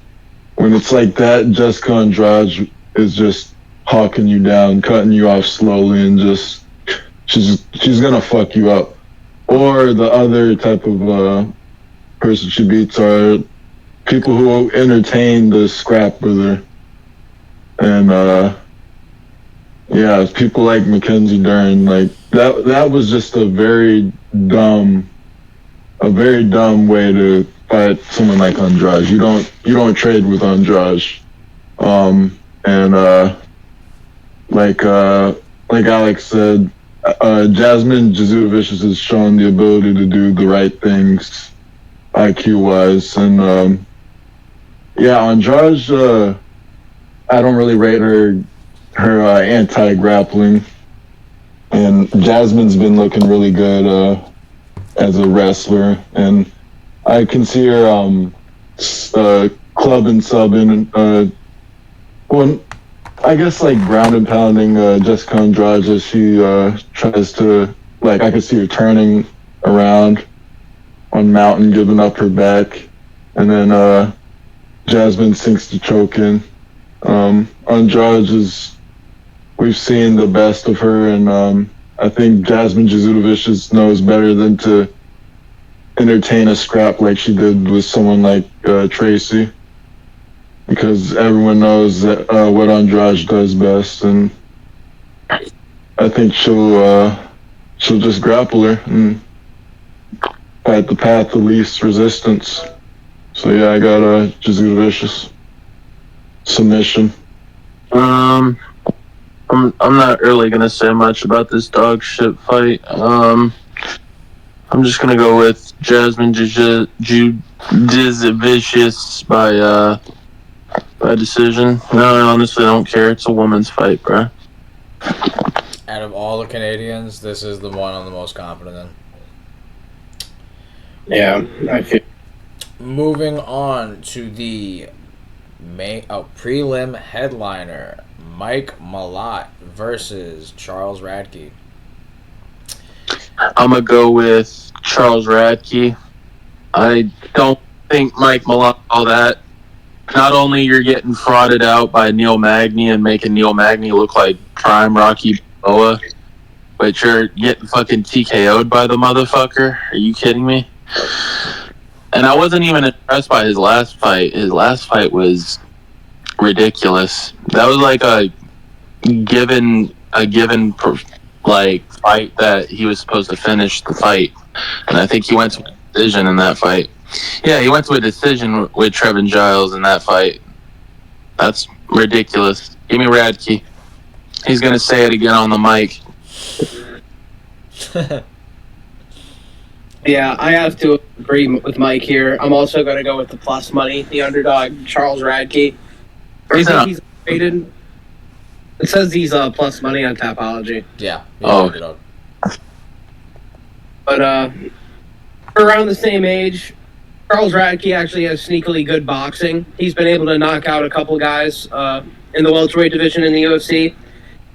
when it's like that, Jessica Andrade is just hawking you down, cutting you off slowly, and just she's gonna fuck you up. Or the other type of person she beats are people who entertain the scrap with her. And people like Mackenzie Dern, that was just a very dumb way to fight someone like Andrade. You don't trade with Andrade. Like Alex said, Jasmine Jasudavicius has shown the ability to do the right things IQ wise, and Andrade, I don't really rate her anti-grappling, and Jasmine's been looking really good as a wrestler, and I can see her club and subbing, I guess ground and pounding Jessica Andrade as she tries to, I could see her turning around on Mountain, giving up her back, and then Jasmine sinks to choke in. Andrade we've seen the best of her, and I think Jasmine Jasudavicius knows better than to entertain a scrap like she did with someone like Tracy, because everyone knows that what Andrade does best, and I think she'll just grapple her and fight the path of least resistance. So yeah, I got Jasudavicius submission. I'm not really gonna say much about this dog shit fight. I'm just gonna go with Jasmine Jasudavicius by decision. No, I honestly don't care. It's a woman's fight, bro. Out of all the Canadians, this is the one I'm the most confident in. Yeah, I feel. Moving on to the prelim headliner, Mike Malott versus Charles Radke. I'm gonna go with Charles Radke. I don't think Mike Malott all that. Not only you're getting frauded out by Neil Magny and making Neil Magny look like prime Rocky Balboa, but you're getting fucking TKO'd by the motherfucker. Are you kidding me? And I wasn't even impressed by his last fight. His last fight was ridiculous. That was like a given like fight that he was supposed to finish the fight, and I think he went to a decision in that fight. Yeah, he went to a decision with Trevin Giles in that fight. That's ridiculous. Give me Radke. He's gonna say it again on the mic. Yeah, I have to agree with Mike here. I'm also going to go with the plus money, the underdog, Charles Radke. He's rated. It says he's plus money on Tapology. Yeah. Oh. But we're around the same age. Charles Radke actually has sneakily good boxing. He's been able to knock out a couple guys in the welterweight division in the UFC.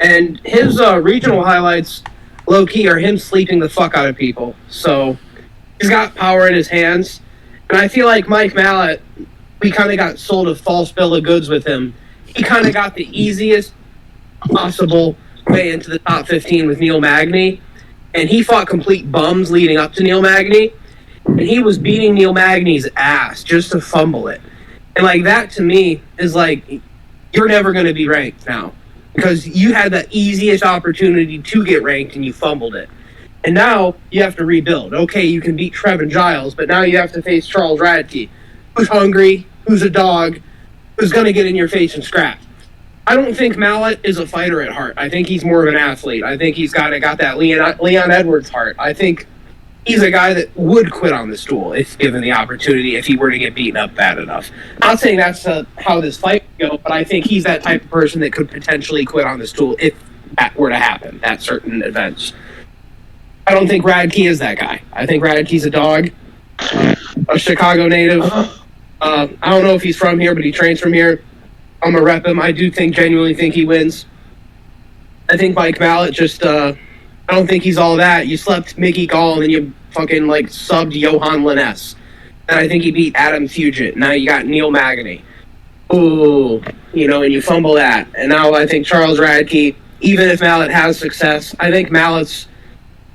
And his regional highlights, low-key, are him sleeping the fuck out of people. So he's got power in his hands. And I feel like Mike Mallet, we kind of got sold a false bill of goods with him. He kind of got the easiest possible way into the top 15 with Neil Magny. And he fought complete bums leading up to Neil Magny. And he was beating Neil Magny's ass just to fumble it. And, like, that to me is like, you're never going to be ranked now. Because you had the easiest opportunity to get ranked and you fumbled it. And now you have to rebuild. Okay, you can beat Trevin Giles, but now you have to face Charles Radke, who's hungry, who's a dog, who's going to get in your face and scrap. I don't think Mallet is a fighter at heart. I think he's more of an athlete. I think he's got that Leon Edwards heart. I think he's a guy that would quit on the stool if given the opportunity, if he were to get beaten up bad enough. Not saying that's how this fight would go, but I think he's that type of person that could potentially quit on the stool if that were to happen at certain events. I don't think Radke is that guy. I think Radke's a dog, a Chicago native. I don't know if he's from here, but he trains from here. I'm going to rep him. I do genuinely think he wins. I think Mike Mallet just, I don't think he's all that. You slept Mickey Gall and then you fucking, like, subbed Johan Liness. And I think he beat Adam Fugit. Now you got Neil Magny. Ooh, and you fumble that. And now I think Charles Radke, even if Mallet has success, I think Mallet's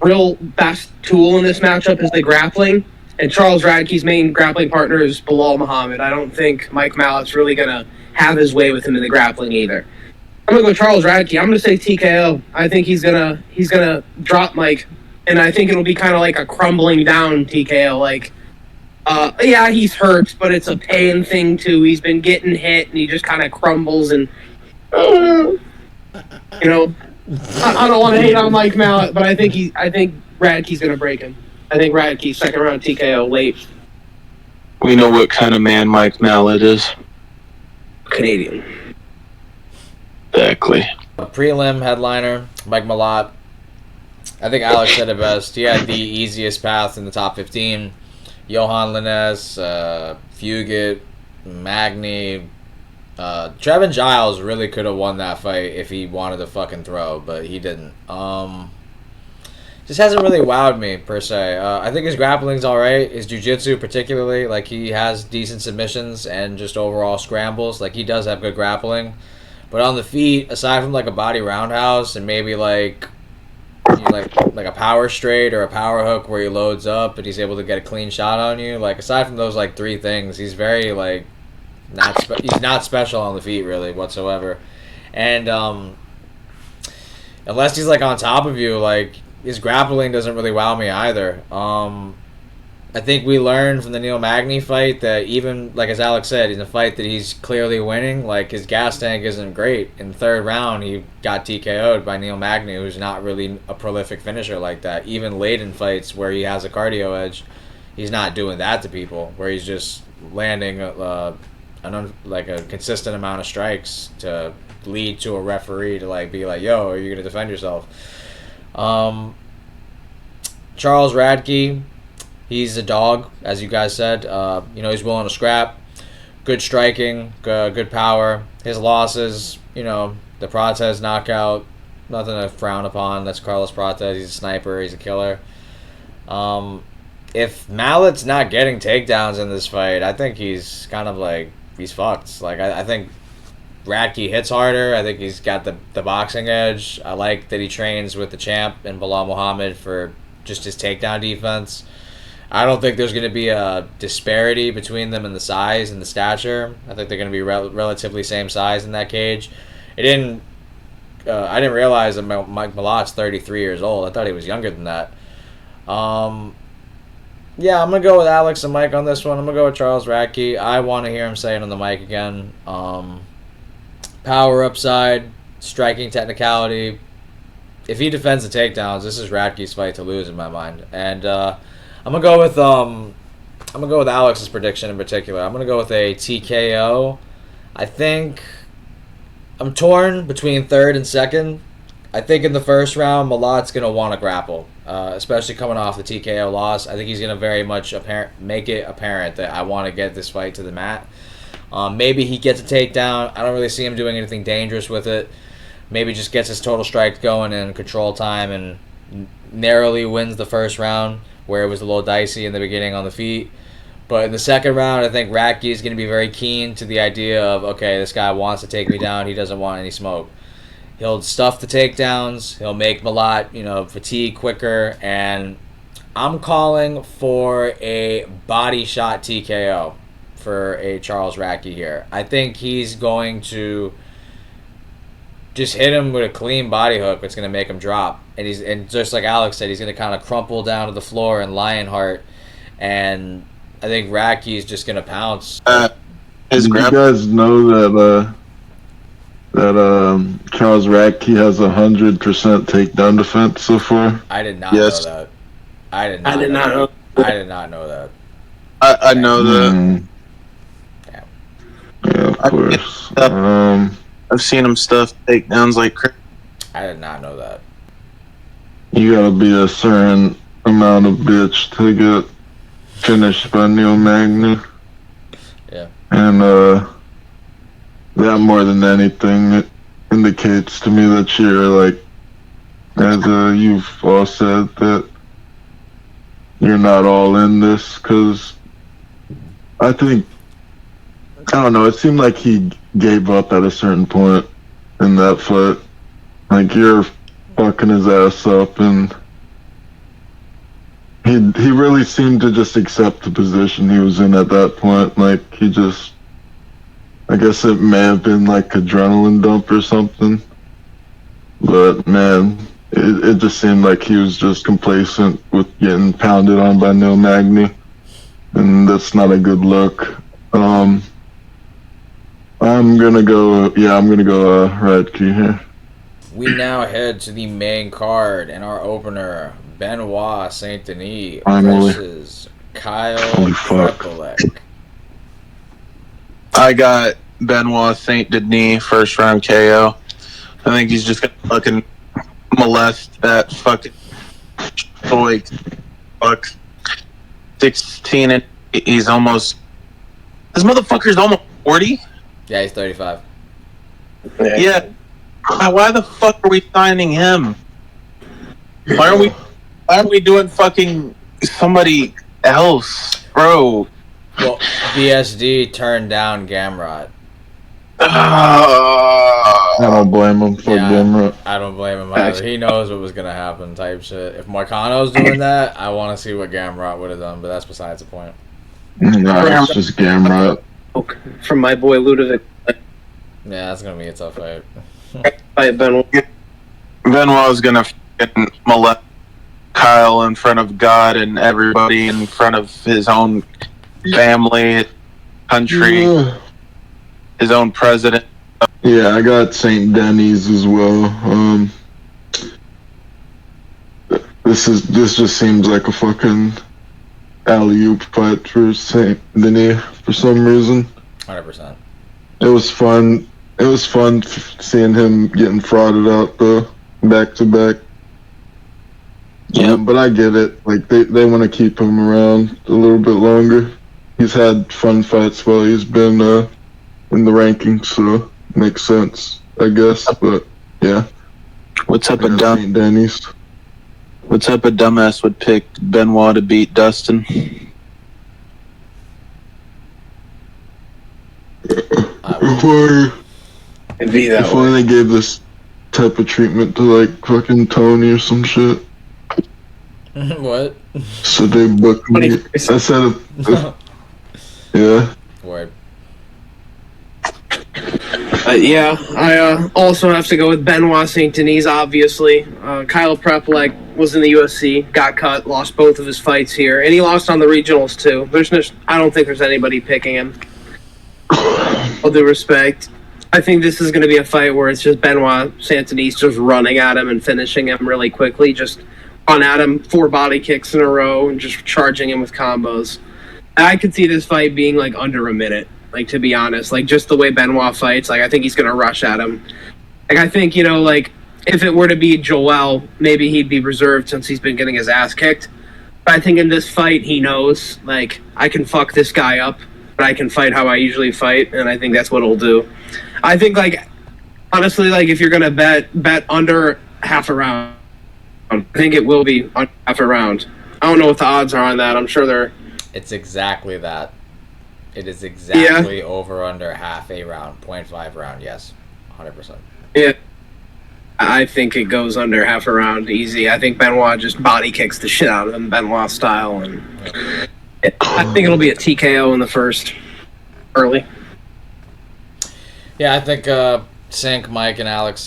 real best tool in this matchup is the grappling, and Charles Radke's main grappling partner is Bilal Muhammad. I don't think Mike Mallett's really going to have his way with him in the grappling either. I'm going to go Charles Radke. I'm going to say TKO. I think he's gonna drop Mike, and I think it'll be kind of like a crumbling down TKO. Like, yeah, he's hurt, but it's a pain thing too. He's been getting hit, and he just kind of crumbles, and I don't want to hate on Mike Mallet, but I think Radke's going to break him. I think Radke, second round TKO, late. We know what kind of man Mike Mallet is. Canadian. Exactly. A prelim headliner, Mike Malott. I think Alex said it best. He had the easiest path in the top 15. Johan Liness, Fugit, Magny. Trevin Giles really could have won that fight if he wanted to fucking throw, but he didn't. Just hasn't really wowed me, per se. I think his grappling's alright. His jiu-jitsu, particularly. Like, he has decent submissions and just overall scrambles. Like, he does have good grappling. But on the feet, aside from, like, a body roundhouse and maybe, like a power straight or a power hook where he loads up and he's able to get a clean shot on you, like, aside from those, like, three things, he's very, like, he's not special on the feet, really, whatsoever. And, unless he's, like, on top of you, like, his grappling doesn't really wow me either. I think we learned from the Neil Magny fight that even, like as Alex said, in a fight that he's clearly winning, like his gas tank isn't great. In the third round, he got TKO'd by Neil Magny, who's not really a prolific finisher like that. Even late in fights where he has a cardio edge, he's not doing that to people, where he's just landing a consistent amount of strikes to lead to a referee to like be like, yo, are you going to defend yourself? Charles Radke, he's a dog, as you guys said. He's willing to scrap. Good striking, good power. His losses, the Prates knockout, nothing to frown upon. That's Carlos Prates. He's a sniper. He's a killer. If Mallett's not getting takedowns in this fight, I think he's kind of like, he's fucked. Like, I think Radke hits harder. I think he's got the boxing edge. I like that he trains with the champ and Bilal Muhammad for just his takedown defense. I don't think there's going to be a disparity between them in the size and the stature. I think they're going to be relatively same size in that cage. It didn't. I didn't realize that Mike Malot's 33 years old. I thought he was younger than that. Yeah, I'm gonna go with Alex and Mike on this one. I'm gonna go with Charles Radke. I want to hear him say it on the mic again. Power upside, striking technicality. If he defends the takedowns, this is Radke's fight to lose in my mind. And I'm gonna go with Alex's prediction in particular. I'm gonna go with a TKO. I think I'm torn between third and second. I think in the first round, Malot's gonna want to grapple, especially coming off the TKO loss. I think he's gonna very much make it apparent that I want to get this fight to the mat. Maybe he gets a takedown. I don't really see him doing anything dangerous with it. Maybe just gets his total strike going in control time and narrowly wins the first round, where it was a little dicey in the beginning on the feet. But in the second round, I think Radke is going to be very keen to the idea of, okay, this guy wants to take me down. He doesn't want any smoke. He'll stuff the takedowns. He'll make Malott, fatigue quicker. And I'm calling for a body shot TKO for a Charles Radke here. I think he's going to just hit him with a clean body hook that's going to make him drop. And just like Alex said, he's going to kind of crumple down to the floor in Lionheart. And I think Radke's just going to pounce. Did you guys know that Charles Radke has 100% takedown defense so far? I did not know that. I did not know that. I know that. Yeah, of course. I've seen him stuff takedowns like crazy. I did not know that. You gotta be a certain amount of bitch to get finished by Neil Magny. Yeah. And that more than anything, it indicates to me that you're like, as you've all said, that you're not all in this, because I don't know, it seemed like he gave up at a certain point in that fight. Like, you're fucking his ass up, and he really seemed to just accept the position he was in at that point. Like, he just, I guess it may have been like adrenaline dump or something, but man, it just seemed like he was just complacent with getting pounded on by Neil Magny, and that's not a good look. I'm gonna go Radke here. We now head to the main card and our opener, Benoit Saint Denis versus Kyle Krepelek. I got Benoit Saint Denis first round KO. I think he's just gonna fucking molest that fucking boy. Fuck. 16 and he's almost. This motherfucker's almost 40. Yeah, he's 35. Yeah. Why the fuck are we signing him? Why aren't we doing fucking somebody else, bro? Well, BSD turned down Gamrot. I don't blame him for Gamrot. I don't blame him either. He knows what was gonna happen, type shit. If Marcano's doing that, I want to see what Gamrot would have done, but that's besides the point. No, it's just Gamrot. From my boy Ludovic. Yeah, that's gonna be a tough fight. Benoit. Benoit's gonna fucking molest Kyle in front of God and everybody, in front of his own family, country, his own president. Yeah, I got St. Denis as well. This just seems like a fucking alley-oop fight for St. Denis for some reason. 100%. It was fun. It was fun seeing him getting frauded out though, back to back. Yeah, but I get it. Like they want to keep him around a little bit longer. He's had fun fights while he's been in the rankings, so makes sense, I guess. But yeah. What's up, a dumbass would pick Benoit to beat Dustin? Before they gave this type of treatment to like fucking Tony or some shit. What? So they booked me. I said, yeah. Word. Yeah, I also have to go with Benoit St. Denis, obviously. Kyle Prepelec was in the UFC, got cut, lost both of his fights here, and he lost on the regionals too. I don't think there's anybody picking him. All due respect. I think this is going to be a fight where it's just Benoit St. Denis just running at him and finishing him really quickly, just on at him, 4 body kicks in a row, and just charging him with combos. I could see this fight being like under a minute. Like, to be honest, like just the way Benoit fights, like I think he's gonna rush at him. Like I think, like if it were to be Joel, maybe he'd be reserved since he's been getting his ass kicked. But I think in this fight he knows, like, I can fuck this guy up, but I can fight how I usually fight, and I think that's what he'll do. I think, like, honestly, like if you're gonna bet under half a round, I think it will be on half a round. I don't know what the odds are on that. I'm sure they're. It's exactly that. It is exactly over under half a round, 0.5 round. Yes, 100%. Yeah, I think it goes under half a round easy. I think Benoit just body kicks the shit out of him, Benoit style, and I think it'll be a TKO in the first, early. Yeah, I think Sink, Mike, and Alex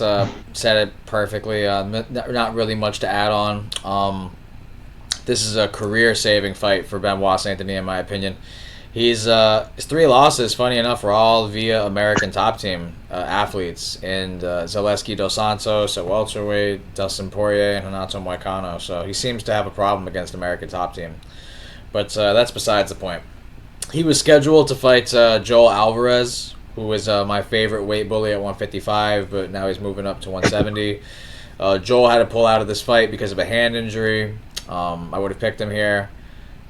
said it perfectly. Not really much to add on. This is a career-saving fight for Benoit St. Denis, in my opinion. His 3 losses, funny enough, were all via American top team athletes, and Zaleski dos Santos at welterweight, Dustin Poirier, and Renato Moicano. So he seems to have a problem against American top team. But that's besides the point. He was scheduled to fight Joel Alvarez, who was my favorite weight bully at 155, but now he's moving up to 170. Joel had to pull out of this fight because of a hand injury. I would have picked him here.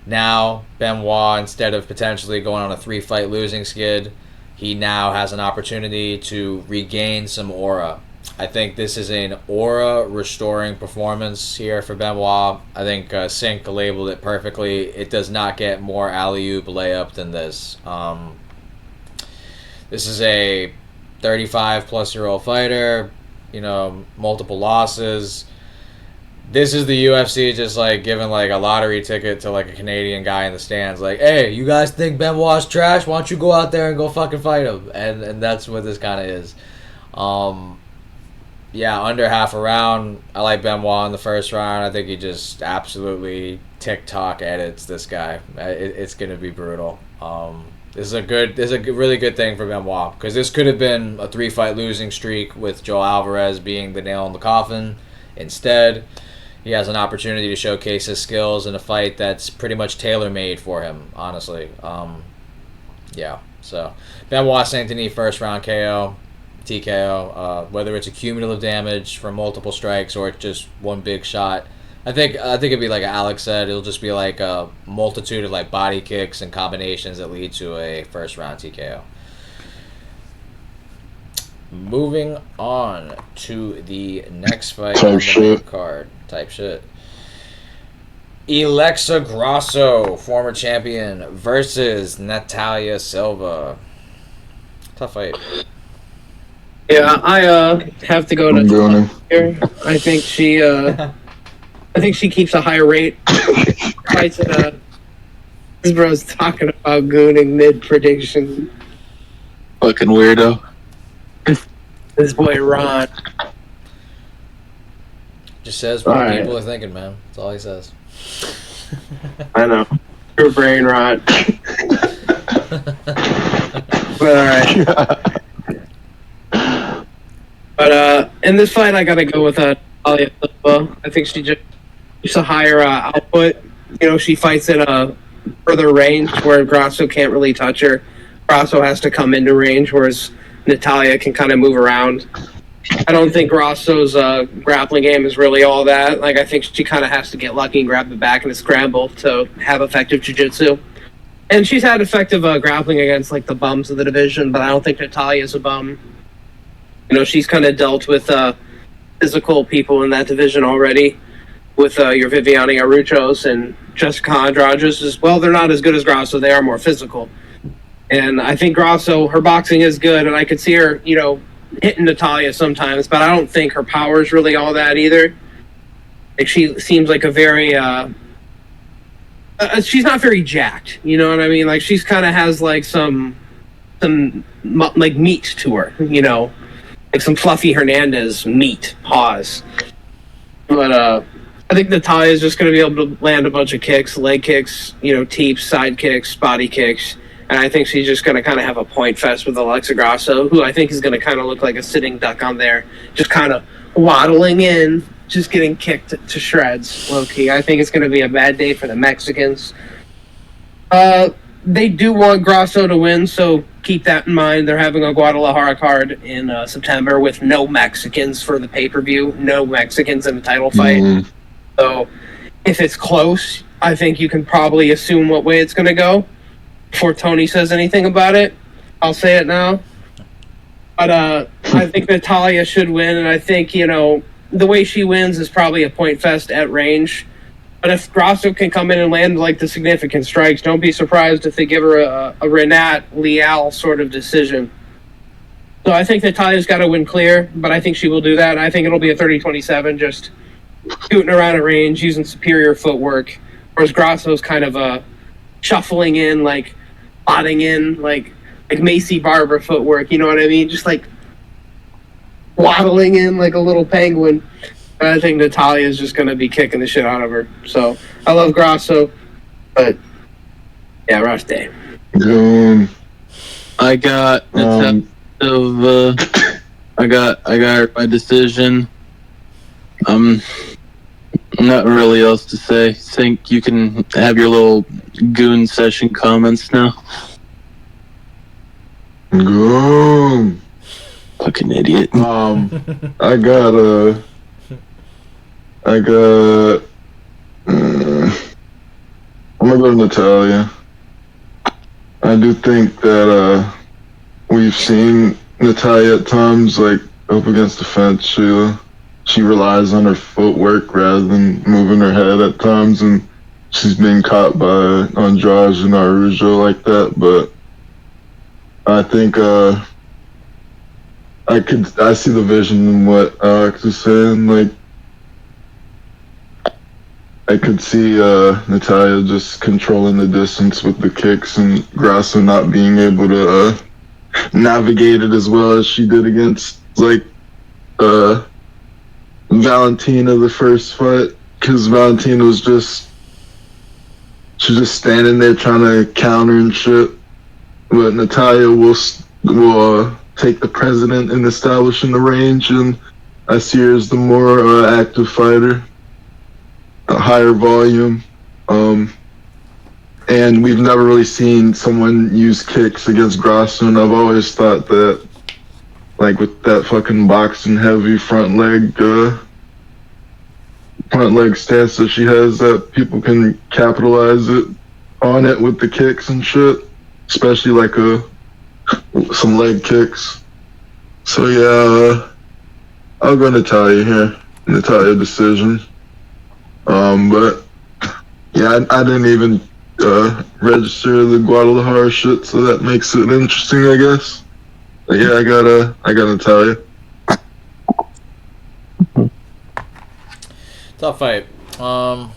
Now, Benoit, instead of potentially going on a 3-fight losing skid, he now has an opportunity to regain some aura. I think this is an aura-restoring performance here for Benoit. I think Sink labeled it perfectly. It does not get more alley-oop layup than this. This is a 35-plus-year-old fighter, multiple losses. This is the UFC just, like, giving, like, a lottery ticket to, like, a Canadian guy in the stands. Like, hey, you guys think Benoit's trash? Why don't you go out there and go fucking fight him? And that's what this kind of is. Yeah, under half a round. I like Benoit in the first round. I think he just absolutely TikTok edits this guy. It's going to be brutal. This is a really good thing for Benoit, because this could have been a 3-fight losing streak with Joel Alvarez being the nail in the coffin. Instead, he has an opportunity to showcase his skills in a fight that's pretty much tailor-made for him, honestly. Yeah, so Benoit St. Denis first round KO, TKO, whether it's a cumulative damage from multiple strikes or it's just one big shot. I think it'd be like Alex said, it'll just be like a multitude of like body kicks and combinations that lead to a first round TKO. Moving on to the next fight on the main card. Type shit. Alexa Grasso, former champion, versus Natalia Silva. Tough fight. Yeah, I have to go to Natalia here. I think she keeps a high rate. Fights at this bro's talking about gooning mid prediction. Fucking weirdo. This boy Ron. Just says what people are thinking, man. That's all he says. I know. Your brain rot. But alright. But in this fight, I gotta go with Natalia Silva. I think she just keeps a higher output. She fights in a further range where Grasso can't really touch her. Grasso has to come into range, whereas Natalia can kind of move around. I don't think Grasso's grappling game is really all that. Like, I think she kind of has to get lucky and grab the back in a scramble to have effective jiu-jitsu. And she's had effective grappling against, like, the bums of the division, but I don't think Natalia's a bum. She's kind of dealt with physical people in that division already, with your Viviane Araujo's and Jessica Andrade's as well. They're not as good as Grasso. They are more physical. And I think Grasso, her boxing is good, and I could see her, hitting Natalia sometimes, but I don't think her power is really all that either. Like she seems like a very she's not very jacked. You know what I mean? Like she's kind of has like some like meat to her. You know, like some Fluffy Hernandez meat paws. But I think Natalia is just going to be able to land a bunch of kicks, leg kicks, teeps, side kicks, body kicks. And I think she's just going to kind of have a point fest with Alexa Grasso, who I think is going to kind of look like a sitting duck on there, just kind of waddling in, just getting kicked to shreds, low-key. I think it's going to be a bad day for the Mexicans. They do want Grasso to win, so keep that in mind. They're having a Guadalajara card in September with no Mexicans for the pay-per-view, no Mexicans in the title fight. Mm-hmm. So if it's close, I think you can probably assume what way it's going to go. Before Tony says anything about it, I'll say it now. But I think Natalia should win, and I think, the way she wins is probably a point fest at range. But if Grasso can come in and land like the significant strikes, don't be surprised if they give her a Renat Leal sort of decision. So I think Natalia's got to win clear, but I think she will do that. I think it'll be a 30-27, just scooting around at range, using superior footwork. Whereas Grasso's kind of shuffling in, like plodding in, like Macy Barber footwork. You know what I mean? Just like waddling in like a little penguin. I think Natalia is just going to be kicking the shit out of her. So I love Grasso, but yeah, rough day. I got I got my decision. Not really else to say. Think you can have your little goon session comments now. Go. Fucking idiot. I got I'm gonna go to Natalia. I do think that we've seen Natalia at times, like up against the fence. She relies on her footwork rather than moving her head at times, and she's being caught by Andrade and Araujo like that. But I think I see the vision in what Alex is saying. Like, I could see Natalia just controlling the distance with the kicks and Grasso not being able to navigate it as well as she did against, like, Valentina the first fight. Because Valentina was just standing there trying to counter and shit. But Natalia will take the president and establish in the range, and I see her as the more active fighter. A higher volume, and we've never really seen someone use kicks against Grasso, and I've always thought that, like, with that fucking boxing heavy front leg stance that she has, that people can capitalize on it with the kicks and shit, especially like some leg kicks. So yeah, I'll go Natalia here. Natalia decision. But yeah, I didn't even register the Guadalajara shit, so that makes it interesting, I guess. But yeah, I gotta tell you. Tough fight. The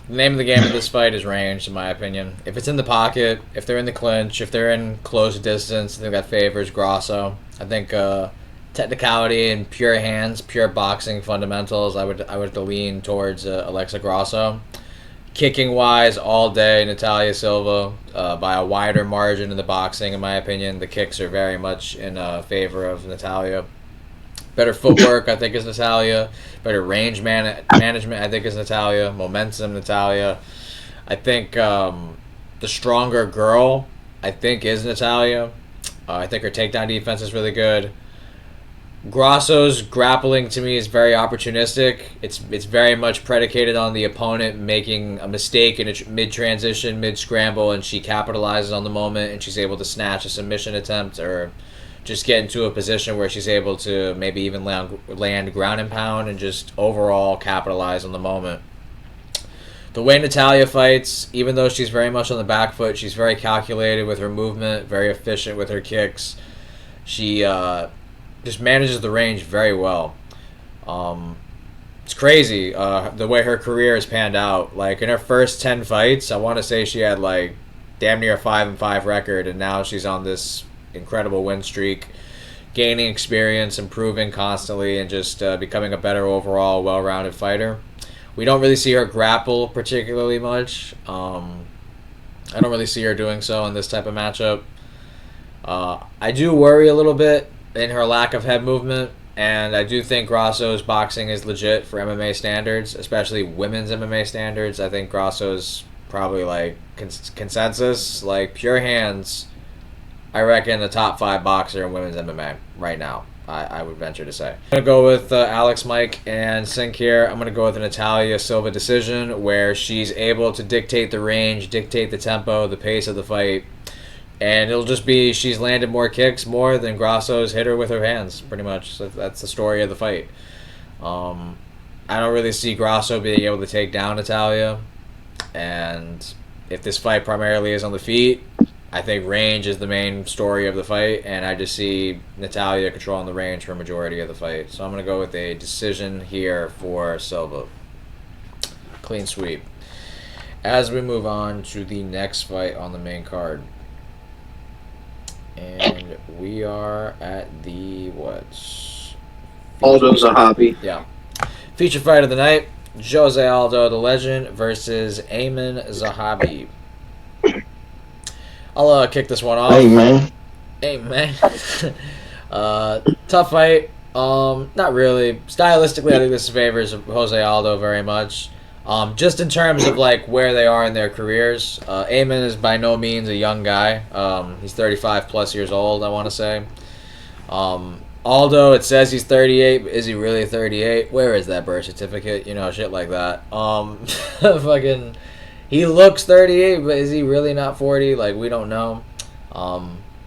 name of the game of this fight is range, in my opinion. If it's in the pocket, if they're in the clinch, if they're in close distance, I think that favors Grasso. I think technicality and pure hands, pure boxing fundamentals, I would have to lean towards Alexa Grasso. Kicking wise, all day Natalia Silva by a wider margin in the boxing, in my opinion. The kicks are very much in favor of Natalia. Better footwork, I think, is Natalia. Better range management, I think, is Natalia. Momentum, Natalia. I think the stronger girl, I think, is Natalia. I think her takedown defense is really good. Grasso's grappling to me is very opportunistic. It's very much predicated on the opponent making a mistake in a mid-transition, mid-scramble, and she capitalizes on the moment and she's able to snatch a submission attempt or just get into a position where she's able to maybe even land ground and pound and just overall capitalize on the moment. The way Natalia fights, even though she's very much on the back foot, she's very calculated with her movement, very efficient with her kicks. She just manages the range very well. it's crazy the way her career has panned out. Like in her first 10 fights, I want to say she had like damn near a 5-5 record, and now she's on this incredible win streak, gaining experience, improving constantly, and just becoming a better overall, well-rounded fighter. We don't really see her grapple particularly much. I don't really see her doing so in this type of matchup. I do worry a little bit in her lack of head movement, and I do think Grasso's boxing is legit for MMA standards, especially women's MMA standards. I think Grasso's probably like consensus, like pure hands. I reckon the top 5 boxer in women's MMA right now. I would venture to say. I'm going to go with Alex, Mike, and Sink here. I'm going to go with an Natalia Silva decision where she's able to dictate the range, dictate the tempo, the pace of the fight. And it'll just be she's landed more kicks more than Grasso's hit her with her hands, pretty much. So that's the story of the fight. I don't really see Grasso being able to take down Natalia. And if this fight primarily is on the feet, I think range is the main story of the fight, and I just see Natalia controlling the range for a majority of the fight. So I'm going to go with a decision here for Silva. Clean sweep. As we move on to the next fight on the main card. And we are at the what? Aldo Zahabi. Yeah. Feature fight of the night. Jose Aldo, the legend, versus Ayman Zahabi. I'll kick this one off. Hey, man. Hey, man. Tough fight. Not really. Stylistically, I think this favors Jose Aldo very much. Just in terms of like where they are in their careers, Ayman is by no means a young guy. He's 35 plus years old, I want to say. Aldo, it says he's 38, but is he really 38? Where is that birth certificate? You know, shit like that. Fucking, he looks 38, but is he really not 40? Like, we don't know.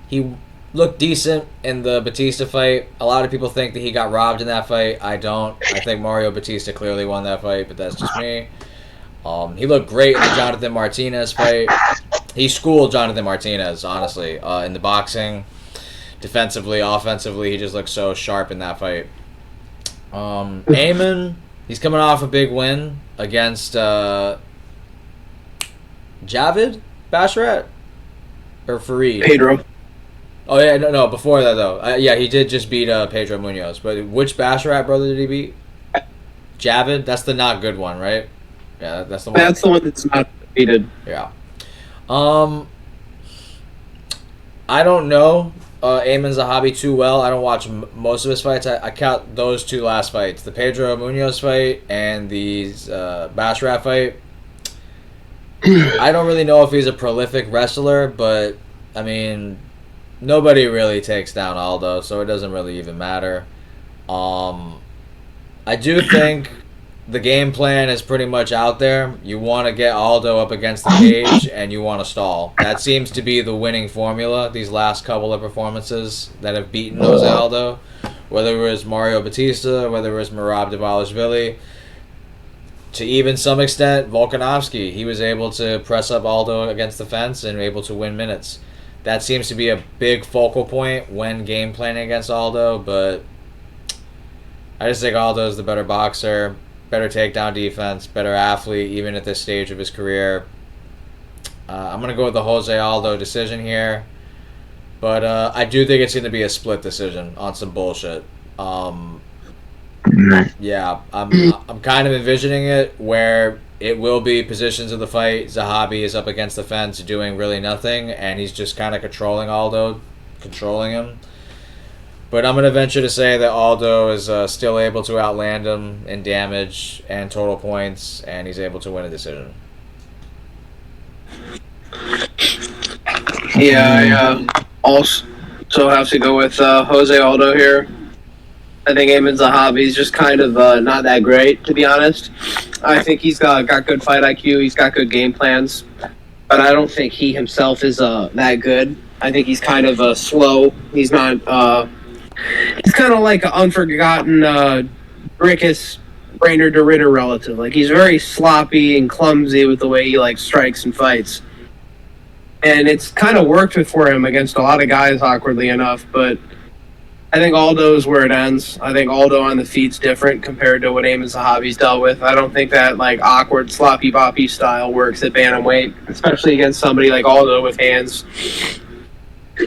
He looked decent in the Batista fight. A lot of people think that he got robbed in that fight. I don't. I think Mario Batista clearly won that fight, but that's just me. He looked great in the Jonathan Martinez fight. He schooled Jonathan Martinez, honestly, in the boxing. Defensively, offensively, he just looked so sharp in that fight. Ayman, he's coming off a big win against Javid Basharat or Fareed. Pedro. Oh yeah, no. Before that though, yeah, he did just beat Pedro Munoz. But which Basharat brother did he beat? Javid. That's the not good one, right? Yeah, that's the one. That's the one that's not defeated. Yeah. I don't know Ayman Zahabi too well. I don't watch most of his fights. I count those 2 last fights: the Pedro Munoz fight and the Basharat fight. I don't really know if he's a prolific wrestler, but I mean, nobody really takes down Aldo, so it doesn't really even matter. I do think the game plan is pretty much out there. You want to get Aldo up against the cage, and you want to stall. That seems to be the winning formula these last couple of performances that have beaten Jose Aldo. Whether it was Mario Batista, whether it was Merab Dvalishvili, to even some extent Volkanovski. He was able to press up Aldo against the fence and able to win minutes. That seems to be a big focal point when game planning against Aldo, but I just think Aldo's the better boxer, better takedown defense, better athlete, even at this stage of his career. I'm going to go with the Jose Aldo decision here, but I do think it's going to be a split decision on some bullshit. Yeah, I'm kind of envisioning it where it will be positions of the fight. Zahabi is up against the fence doing really nothing, and he's just kind of controlling Aldo, controlling him. But I'm going to venture to say that Aldo is still able to outland him in damage and total points, and he's able to win a decision. Yeah, I also have to go with Jose Aldo here. I think Ayman Zahabi is just kind of not that great, to be honest. I think he's got good fight IQ. He's got good game plans. But I don't think he himself is that good. I think he's kind of slow. He's not... he's kind of like an unforgotten Rickus Rainer de Ritter relative. Like, he's very sloppy and clumsy with the way he, like, strikes and fights. And it's kind of worked for him against a lot of guys, awkwardly enough, but... I think Aldo is where it ends. I think Aldo on the feet's different compared to what Eamon Zahabi's dealt with. I don't think that like awkward sloppy boppy style works at bantamweight, especially against somebody like Aldo with hands.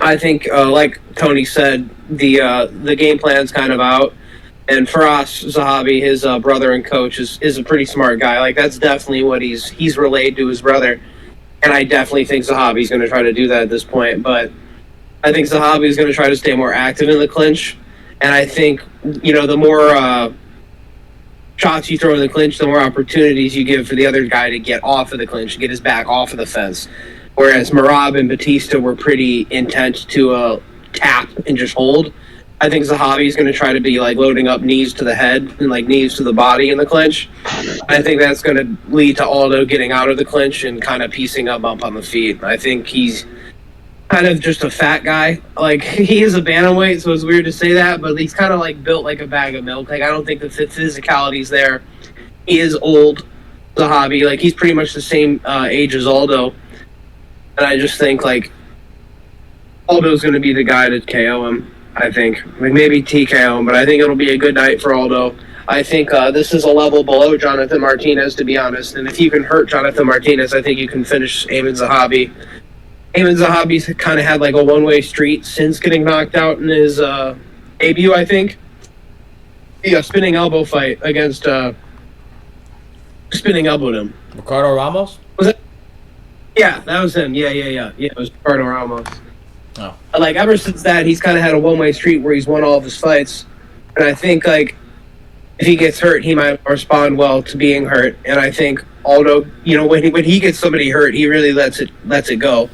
I think, like Tony said, the game plan's kind of out. And for us, Zahabi, his brother and coach, is a pretty smart guy. Like that's definitely what he's relayed to his brother. And I definitely think Zahabi's going to try to do that at this point. But I think Zahabi is going to try to stay more active in the clinch. And I think, the more shots you throw in the clinch, the more opportunities you give for the other guy to get off of the clinch, get his back off of the fence. Whereas Merab and Batista were pretty intent to tap and just hold. I think Zahabi is going to try to be like loading up knees to the head and like knees to the body in the clinch. I think that's going to lead to Aldo getting out of the clinch and kind of piecing up on the feet. I think he's kind of just a fat guy. Like he is a bantamweight, so it's weird to say that, but he's kind of like built like a bag of milk. Like I don't think the physicality's there. He is old, Zahabi. Like he's pretty much the same age as Aldo, and I just think like Aldo's going to be the guy to KO him. I think like maybe TKO him, but I think it'll be a good night for Aldo. I think this is a level below Jonathan Martinez, to be honest. And if you can hurt Jonathan Martinez, I think you can finish Eamon Zahabi. Eamon Zahabi's kind of had like a one-way street since getting knocked out in his debut, I think. Yeah, spinning elbow fight against spinning elbowed him. Ricardo Ramos? Was it? Yeah, that was him. Yeah. It was Ricardo Ramos. Oh. Like ever since that, he's kind of had a one-way street where he's won all of his fights, and I think like if he gets hurt, he might respond well to being hurt. And I think Aldo, when he gets somebody hurt, he really lets it go.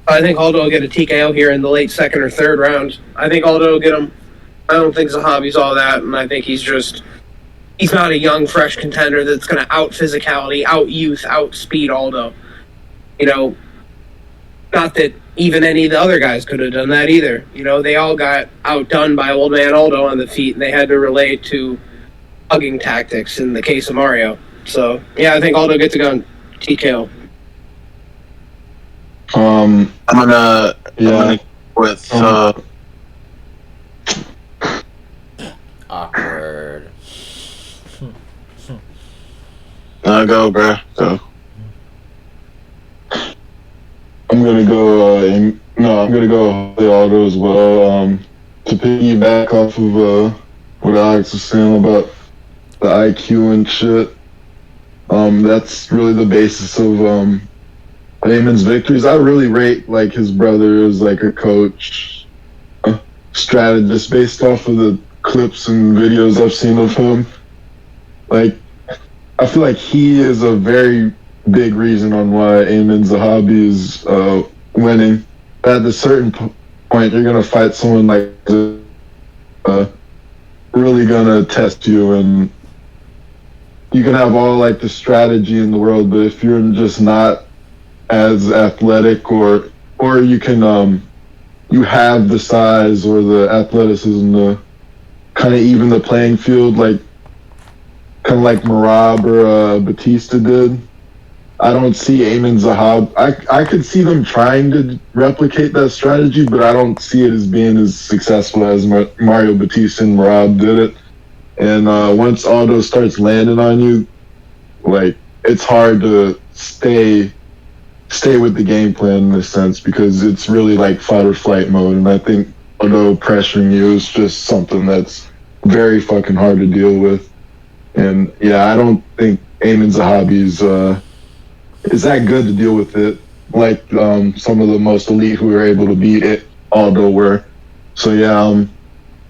I think Aldo will get a TKO here in the late second or third round. I think Aldo will get him. I don't think Zahabi's all that, and I think he's not a young, fresh contender that's going to out physicality, out youth, out speed Aldo. Not that even any of the other guys could have done that either. They all got outdone by old man Aldo on the feet, and they had to relate to hugging tactics in the case of Mario. So, yeah, I think Aldo gets a gun. TKO. I'm gonna go with Awkward. go, bro. Go. I'm gonna go Aldo as well. To piggyback off of what Alex was saying about the IQ and shit, that's really the basis of Eamon's victories. I really rate like his brother as like a coach, strategist based off of the clips and videos I've seen of him. Like, I feel like he is a very big reason on why Eamon Zahabi is winning. At a certain point, you're gonna fight someone like really gonna test you, and you can have all like the strategy in the world, but if you're just not as athletic, or you can you have the size or the athleticism to kind of even the playing field, like kind of like Merab or Batista did. I don't see Eamon Zahabi. I could see them trying to replicate that strategy, but I don't see it as being as successful as Mario Batista and Merab did it. And once Aldo starts landing on you, like it's hard to stay with the game plan in a sense, because it's really like fight or flight mode. And I think Aldo pressuring you is just something that's very fucking hard to deal with. And yeah, I don't think Eamon Zahabi is that good to deal with it, like some of the most elite who were able to beat it, Aldo were. So yeah,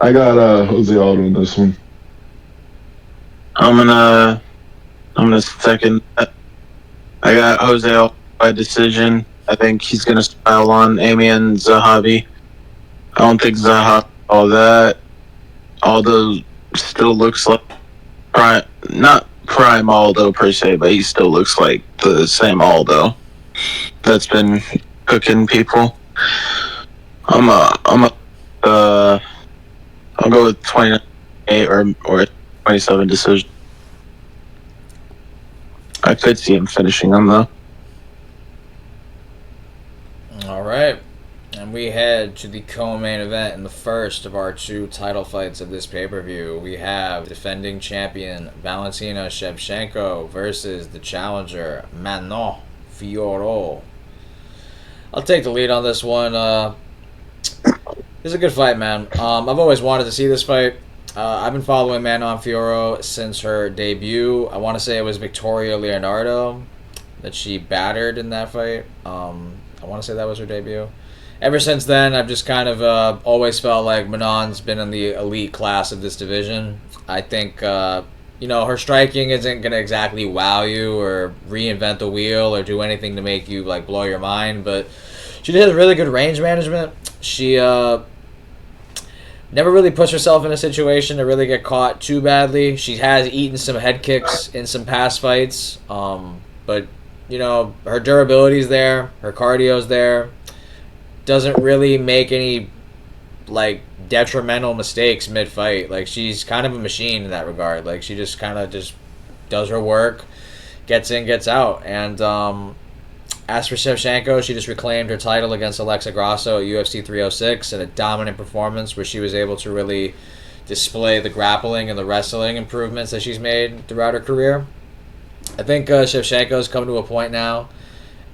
I got Jose Aldo in this one. I'm gonna second that. I got Jose Aldo by decision. I think he's gonna style on Eamon Zahabi. I don't think Zahabi all that. Aldo still looks like not prime Aldo per se, but he still looks like the same Aldo that's been cooking people. I'll go with 28 or 27 decision. I could see him finishing him though. All right. And we head to the co-main event in the first of our 2 title fights of this pay-per-view. We have defending champion Valentina Shevchenko versus the challenger Manon Fiorot. I'll take the lead on this one. This is a good fight, man. I've always wanted to see this fight. I've been following Manon Fiorot since her debut. I want to say it was Victoria Leonardo that she battered in that fight. I want to say that was her debut. Ever since then, I've just kind of always felt like Manon's been in the elite class of this division. I think, her striking isn't going to exactly wow you or reinvent the wheel or do anything to make you, like, blow your mind. But she did really good range management. She never really puts herself in a situation to really get caught too badly. She has eaten some head kicks in some past fights. But, her durability's there. Her cardio's there. Doesn't really make any like detrimental mistakes mid-fight. Like, she's kind of a machine in that regard. Like, she just kind of just does her work, gets in, gets out. And as for Shevchenko, she just reclaimed her title against Alexa Grasso at UFC 306 in a dominant performance where she was able to really display the grappling and the wrestling improvements that she's made throughout her career. I think Shevchenko's come to a point now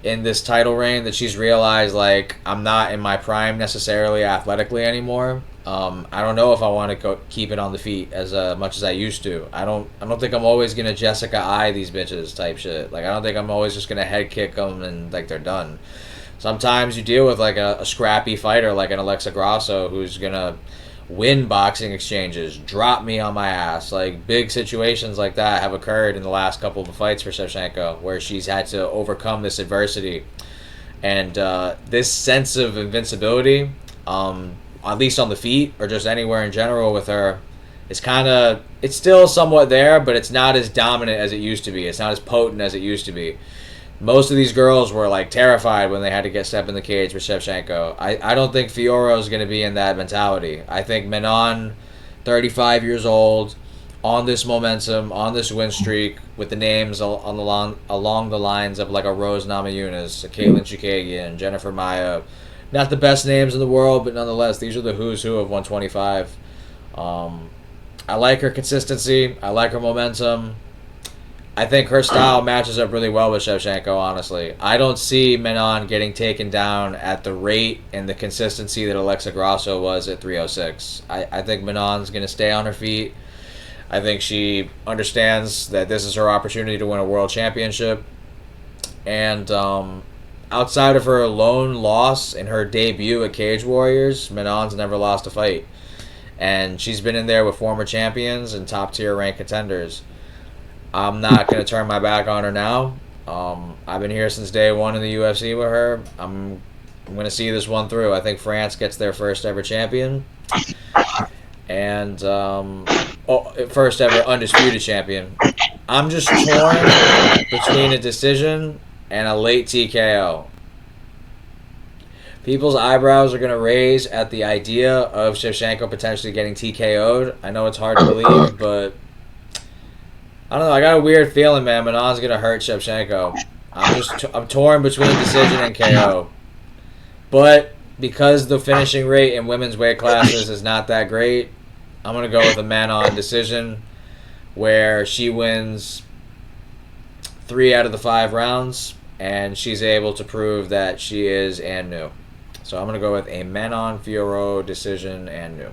in this title reign that she's realized, like, I'm not in my prime necessarily athletically anymore. I don't know if I want to keep it on the feet as much as I used to. I don't think I'm always gonna Jessica I these bitches type shit. Like, I don't think I'm always just gonna head kick them and like they're done. Sometimes you deal with like a scrappy fighter like an Alexa Grasso who's gonna win boxing exchanges, drop me on my ass. Like, big situations like that have occurred in the last couple of fights for Shevchenko, where she's had to overcome this adversity. And this sense of invincibility, at least on the feet, or just anywhere in general with her, it's still somewhat there, but it's not as dominant as it used to be. It's not as potent as it used to be. Most of these girls were like terrified when they had to step in the cage with Shevchenko. I don't think Fiorot is going to be in that mentality. I think Manon, 35 years old, on this momentum, on this win streak, with the names along the lines of like a Rose Namajunas, a Caitlin Chukagian, Jennifer Maia. Not the best names in the world, but nonetheless, these are the who's who of 125. I like her consistency. I like her momentum. I think her style matches up really well with Shevchenko, honestly. I don't see Manon getting taken down at the rate and the consistency that Alexa Grasso was at 306. I think Manon's going to stay on her feet. I think she understands that this is her opportunity to win a world championship. And outside of her lone loss in her debut at Cage Warriors, Manon's never lost a fight. And she's been in there with former champions and top-tier ranked contenders. I'm not going to turn my back on her now. I've been here since day one in the UFC with her. I'm going to see this one through. I think France gets their first ever champion. And, first ever undisputed champion. I'm just torn between a decision and a late TKO. People's eyebrows are going to raise at the idea of Shevchenko potentially getting TKO'd. I know it's hard to believe, but I don't know. I got a weird feeling, man. Manon's going to hurt Shevchenko. I'm torn between decision and KO. But because the finishing rate in women's weight classes is not that great, I'm going to go with a Manon decision where she wins 3 out of the 5 rounds, and she's able to prove that she is and new. So I'm going to go with a Manon Fiorot decision and new.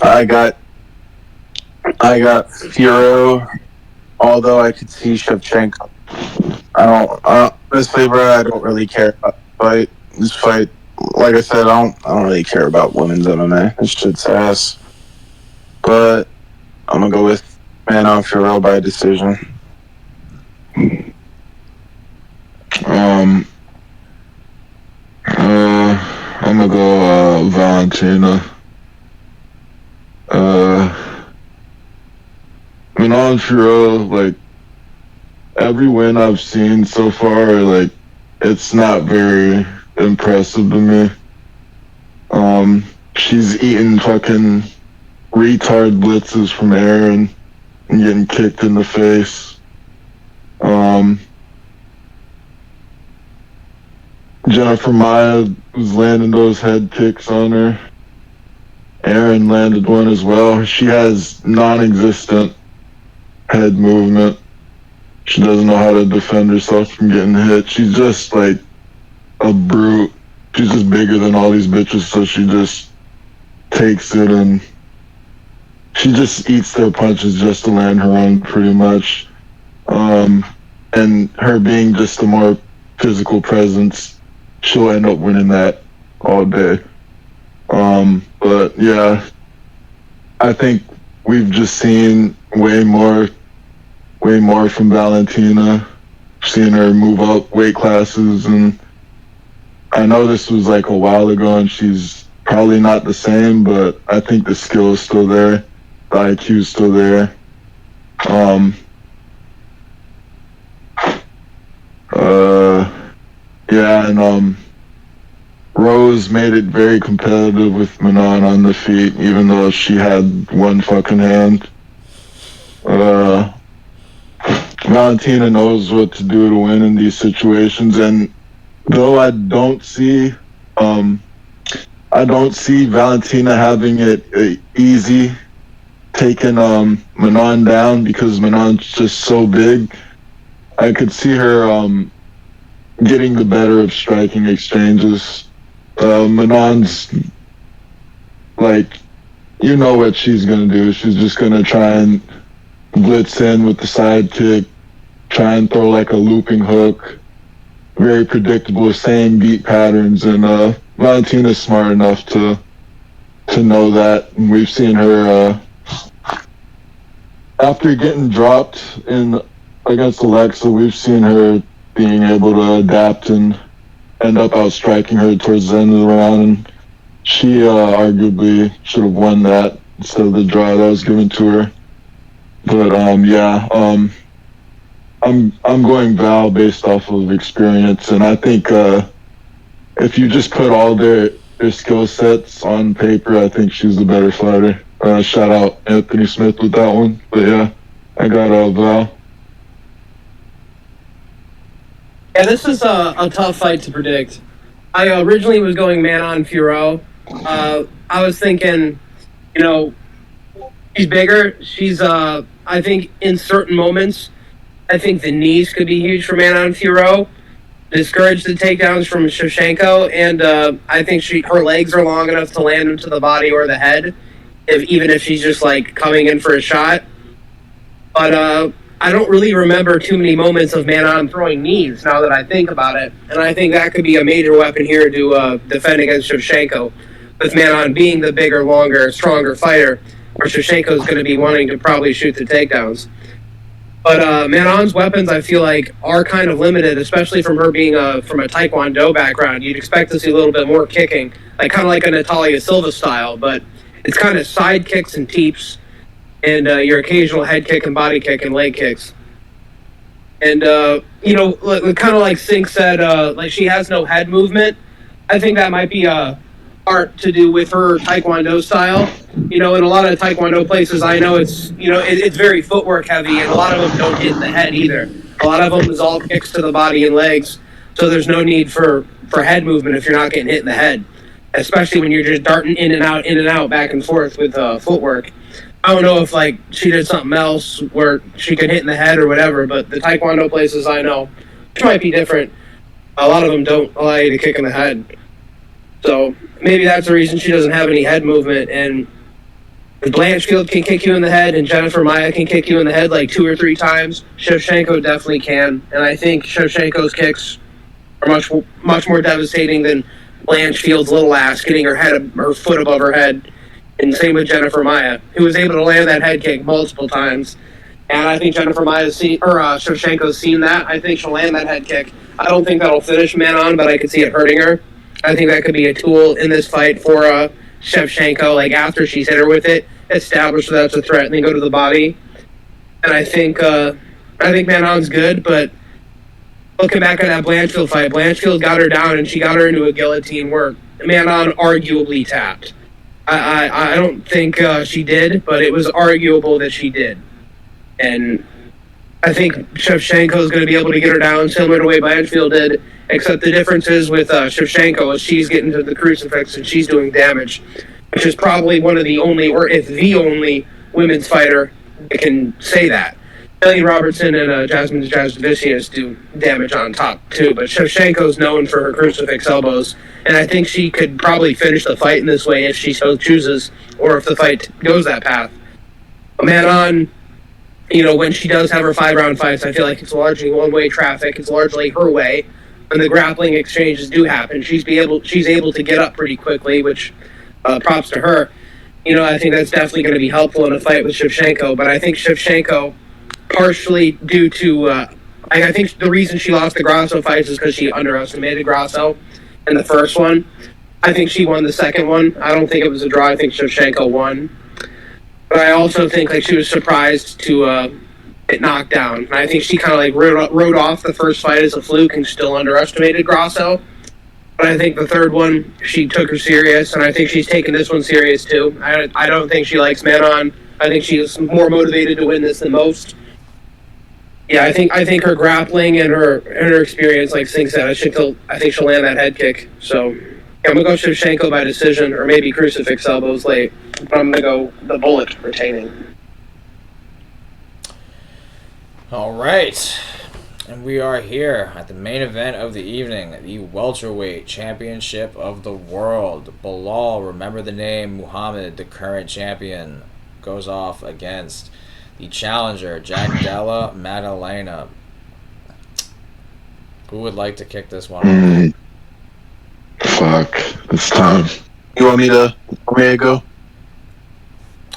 I got Fiorot, although I could see Shevchenko. Honestly, bro, I don't really care about this fight. Like I said, I don't really care about women's MMA. This shit's ass. But I'm gonna go with Manon Fiorot by decision. I'm gonna go Valentina. Manon Fiorot, like, every win I've seen so far, like, it's not very impressive to me. She's eating fucking retard blitzes from Aaron and getting kicked in the face. Jennifer Maya was landing those head kicks on her. Erin landed one as well. She has non-existent head movement. She doesn't know how to defend herself from getting hit. She's just like a brute. She's just bigger than all these bitches, so she just takes it and she just eats their punches just to land her own, pretty much. And her being just a more physical presence, she'll end up winning that all day. But yeah, I think we've just seen way more from Valentina. Seen her move up weight classes, and I know this was like a while ago and she's probably not the same, but I think the skill is still there. The IQ is still there. Yeah, and Rose made it very competitive with Manon on the feet, even though she had one fucking hand. Valentina knows what to do to win in these situations, and though I don't see Valentina having it easy taking Manon down because Manon's just so big. I could see her getting the better of striking exchanges. Manon's like, you know what she's gonna do. She's just gonna try and blitz in with the side kick, try and throw like a looping hook. Very predictable, same beat patterns, and Valentina's smart enough to know that. And we've seen her after getting dropped in against Alexa, we've seen her being able to adapt and end up outstriking her towards the end of the round. And she arguably should have won that instead of the draw that was given to her. But yeah, I'm going Val based off of experience, and I think if you just put all their skill sets on paper, I think she's the better fighter. Shout out Anthony Smith with that one. But yeah, I got Val. Yeah, this is a tough fight to predict. I originally was going Manon Fiorot. I was thinking, she's bigger. She's, I think in certain moments, I think the knees could be huge for Manon Fiorot. Discourage the takedowns from Shevchenko, and I think her legs are long enough to land into the body or the head, even if she's just like coming in for a shot. But I don't really remember too many moments of Manon throwing knees now that I think about it, and I think that could be a major weapon here to defend against Shevchenko, with Manon being the bigger, longer, stronger fighter, where Shevchenko is going to be wanting to probably shoot the takedowns. But Manon's weapons, I feel like, are kind of limited, especially from her being from a Taekwondo background. You'd expect to see a little bit more kicking, kind of like a Natalia Silva style, but it's kind of side kicks and teeps, and your occasional head kick and body kick and leg kicks. And, kind of like Sink said, like she has no head movement. I think that might be art to do with her Taekwondo style. In a lot of Taekwondo places, I know it's very footwork heavy, and a lot of them don't hit the head either. A lot of them is all kicks to the body and legs, so there's no need for head movement if you're not getting hit in the head, especially when you're just darting in and out, back and forth with footwork. I don't know if she did something else where she could hit in the head or whatever, but the Taekwondo places I know, which might be different, a lot of them don't allow you to kick in the head. So maybe that's the reason she doesn't have any head movement. And Blanchfield can kick you in the head, and Jennifer Maya can kick you in the head 2 or 3 times. Shevchenko definitely can, and I think Shevchenko's kicks are much more devastating than Blanchfield's little ass getting her foot above her head. And same with Jennifer Maya, who was able to land that head kick multiple times. And I think Shevchenko's seen that. I think she'll land that head kick. I don't think that'll finish Manon, but I could see it hurting her. I think that could be a tool in this fight for Shevchenko, after she's hit her with it, establish that that's a threat, and then go to the body. And I think Manon's good, but looking back at that Blanchfield fight, Blanchfield got her down, and she got her into a guillotine where Manon arguably tapped. I don't think she did, but it was arguable that she did. And I think Shevchenko is going to be able to get her down similar to the way Blanchfield did, except the difference is with Shevchenko is she's getting to the crucifix and she's doing damage, which is probably one of the only, or if the only, women's fighter that can say that. Ellie Robertson and Jasmine Jasudavicius do damage on top too, but Shevchenko's known for her crucifix elbows, and I think she could probably finish the fight in this way if she so chooses, or if the fight goes that path. Manon, when she does have her 5-round fights, I feel like it's largely one-way traffic. It's largely her way. When the grappling exchanges do happen, she's able to get up pretty quickly, which props to her. I think that's definitely going to be helpful in a fight with Shevchenko, but I think Shevchenko, partially due to, I think the reason she lost the Grasso fights is because she underestimated Grasso in the first one. I think she won the second one. I don't think it was a draw. I think Shevchenko won. But I also think she was surprised to get knocked down. And I think she kind of wrote off the first fight as a fluke and still underestimated Grasso. But I think the third one, she took her serious, and I think she's taking this one serious too. I don't think she likes Manon. I think she's more motivated to win this than most. Yeah, I think her grappling and her experience, like Singh said, I think she'll land that head kick. So yeah, I'm gonna go Shevchenko by decision, or maybe crucifix elbows late. But I'm gonna go the bullet retaining. All right, and we are here at the main event of the evening, the welterweight championship of the world. Bilal, remember the name, Muhammad, the current champion, goes off against the challenger, Della, Maddalena. Who would like to kick this one off? Fuck. It's time. You want me to go?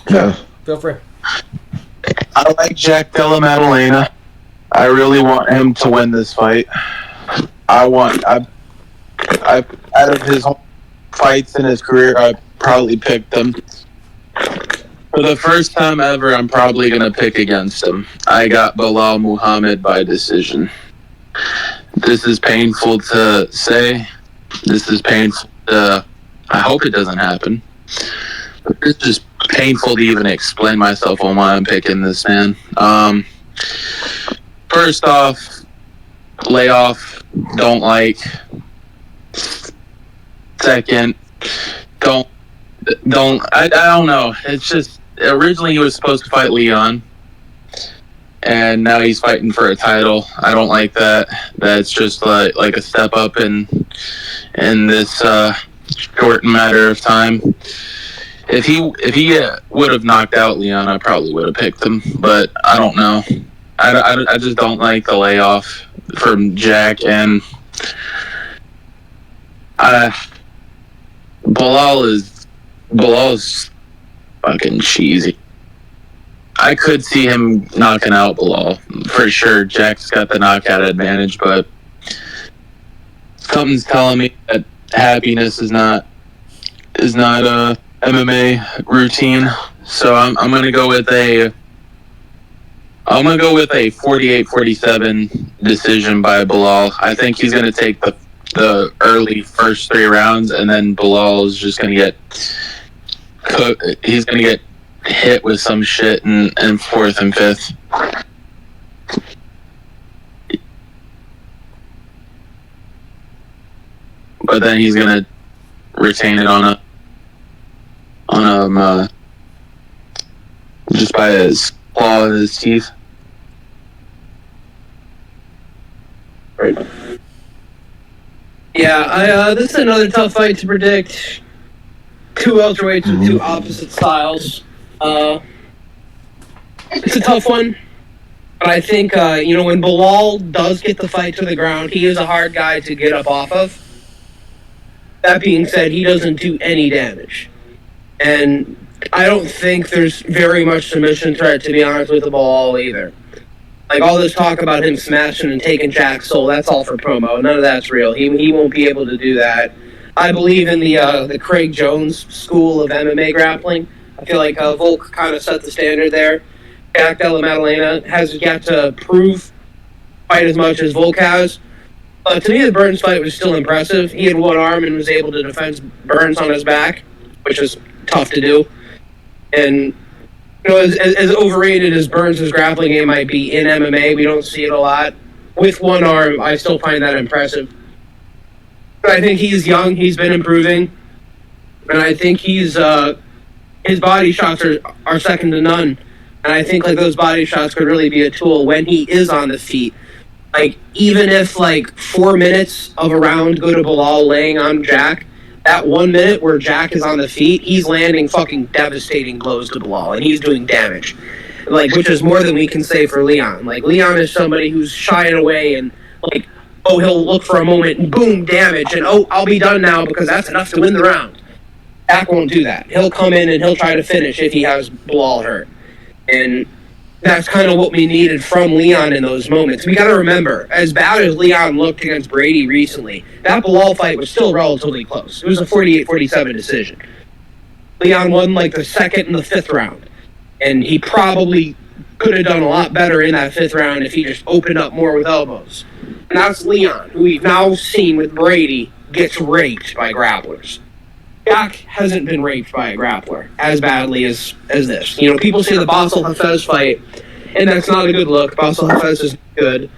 Yeah. Feel free. I like Jack Della Maddalena. I really want him to win this fight. I out of his fights in his career, I probably picked him. For the first time ever, I'm probably going to pick against him. I got Bilal Muhammad by decision. This is painful to say. This is painful to... I hope it doesn't happen. But it's just painful to even explain myself on why I'm picking this man. First off, layoff, don't like. Second, don't. I don't know. It's just originally he was supposed to fight Leon, and now he's fighting for a title. I don't like that. That's just like a step up in this short matter of time. If he would have knocked out Leon, I probably would have picked him. But I don't know. I just don't like the layoff from Jack, and Bilal's fucking cheesy. I could see him knocking out Bilal for sure. Jack's got the knockout advantage, but something's telling me that happiness is not a MMA routine. So I'm gonna go with a 48-47 decision by Bilal. I think he's gonna take the early first 3 rounds, and then Bilal is just gonna get cooked. He's gonna get hit with some shit in 4th and 5th. But then he's gonna retain it on just by his claw and his teeth. Right. Yeah, this is another tough fight to predict. 2 welterweights with 2 opposite styles. It's a tough one. But I think, when Bilal does get the fight to the ground, he is a hard guy to get up off of. That being said, he doesn't do any damage. And I don't think there's very much submission threat, to be honest, with Bilal either. Like, all this talk about him smashing and taking Jack's soul, that's all for promo. None of that's real. He won't be able to do that. I believe in the Craig Jones school of MMA grappling. I feel like Volk kind of set the standard there. Jack Della Maddalena has yet to prove quite as much as Volk has. But to me, the Burns fight was still impressive. He had one arm and was able to defend Burns on his back, which is tough to do. And as overrated as Burns' grappling game might be in MMA, we don't see it a lot. With one arm, I still find that impressive. But I think he's young. He's been improving, and I think his body shots are second to none. And I think those body shots could really be a tool when he is on the feet. Even if 4 minutes of a round go to Bilal laying on Jack, that 1 minute where Jack is on the feet, he's landing fucking devastating blows to Bilal, and he's doing damage. Which is more than we can say for Leon. Leon is somebody who's shying away and he'll look for a moment and boom, damage, and I'll be done now because that's enough to win the round. Jack won't do that. He'll come in and he'll try to finish if he has Bilal hurt. And that's kind of what we needed from Leon in those moments. We got to remember, as bad as Leon looked against Brady recently, that Bilal fight was still relatively close. It was a 48-47 decision. Leon won the second and the fifth round. And he probably could have done a lot better in that fifth round if he just opened up more with elbows. And that's Leon, who we've now seen with Brady, gets raped by grapplers. Jack hasn't been raped by a grappler as badly as this. People say the Basel Hafez fight, and that's not a good look. Basel Hafez is good.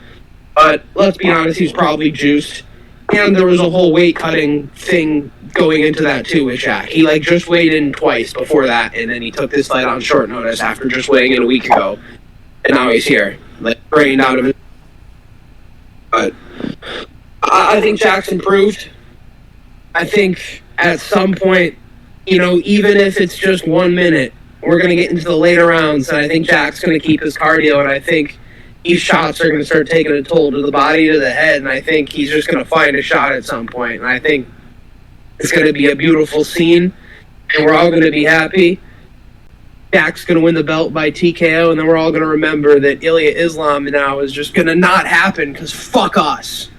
But let's be honest, he's probably juiced. And there was a whole weight cutting thing going into that too with Jack. He just weighed in twice before that, and then he took this fight on short notice after just weighing in a week ago. And now he's here, drained out of it. But I think Jack's improved. I think at some point, even if it's just 1 minute, we're going to get into the later rounds, and I think Jack's going to keep his cardio, and I think these shots are going to start taking a toll to the body, to the head, and I think he's just going to find a shot at some point, and I think it's going to be a beautiful scene, and we're all going to be happy. Jack's going to win the belt by TKO, and then we're all going to remember that Ilya Islam now is just going to not happen, because fuck us.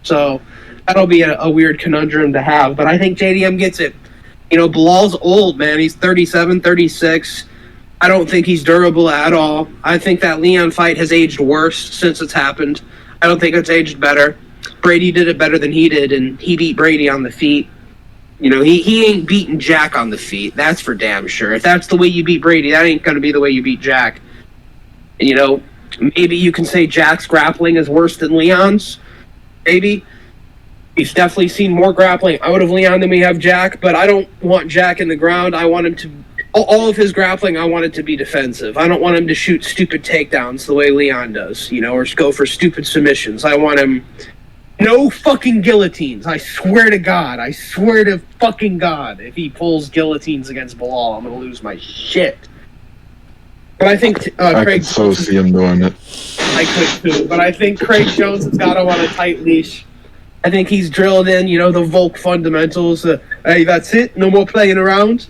So that'll be a weird conundrum to have, but I think JDM gets it. Bilal's old, man. He's 37, 36. I don't think he's durable at all. I think that Leon fight has aged worse since it's happened. I don't think it's aged better. Brady did it better than he did, and he beat Brady on the feet. He ain't beating Jack on the feet. That's for damn sure. If that's the way you beat Brady, that ain't going to be the way you beat Jack. And, maybe you can say Jack's grappling is worse than Leon's. Maybe. We've definitely seen more grappling out of Leon than we have Jack, but I don't want Jack in the ground. I want him to... All of his grappling, I want it to be defensive. I don't want him to shoot stupid takedowns the way Leon does, or go for stupid submissions. I want him... No fucking guillotines. I swear to God. I swear to fucking God. If he pulls guillotines against Bilal, I'm going to lose my shit. But I think I Craig... could so see him doing it. I could too. But I think Craig Jones has got him on a tight leash. I think he's drilled in, the Volk fundamentals. Hey, that's it. No more playing around,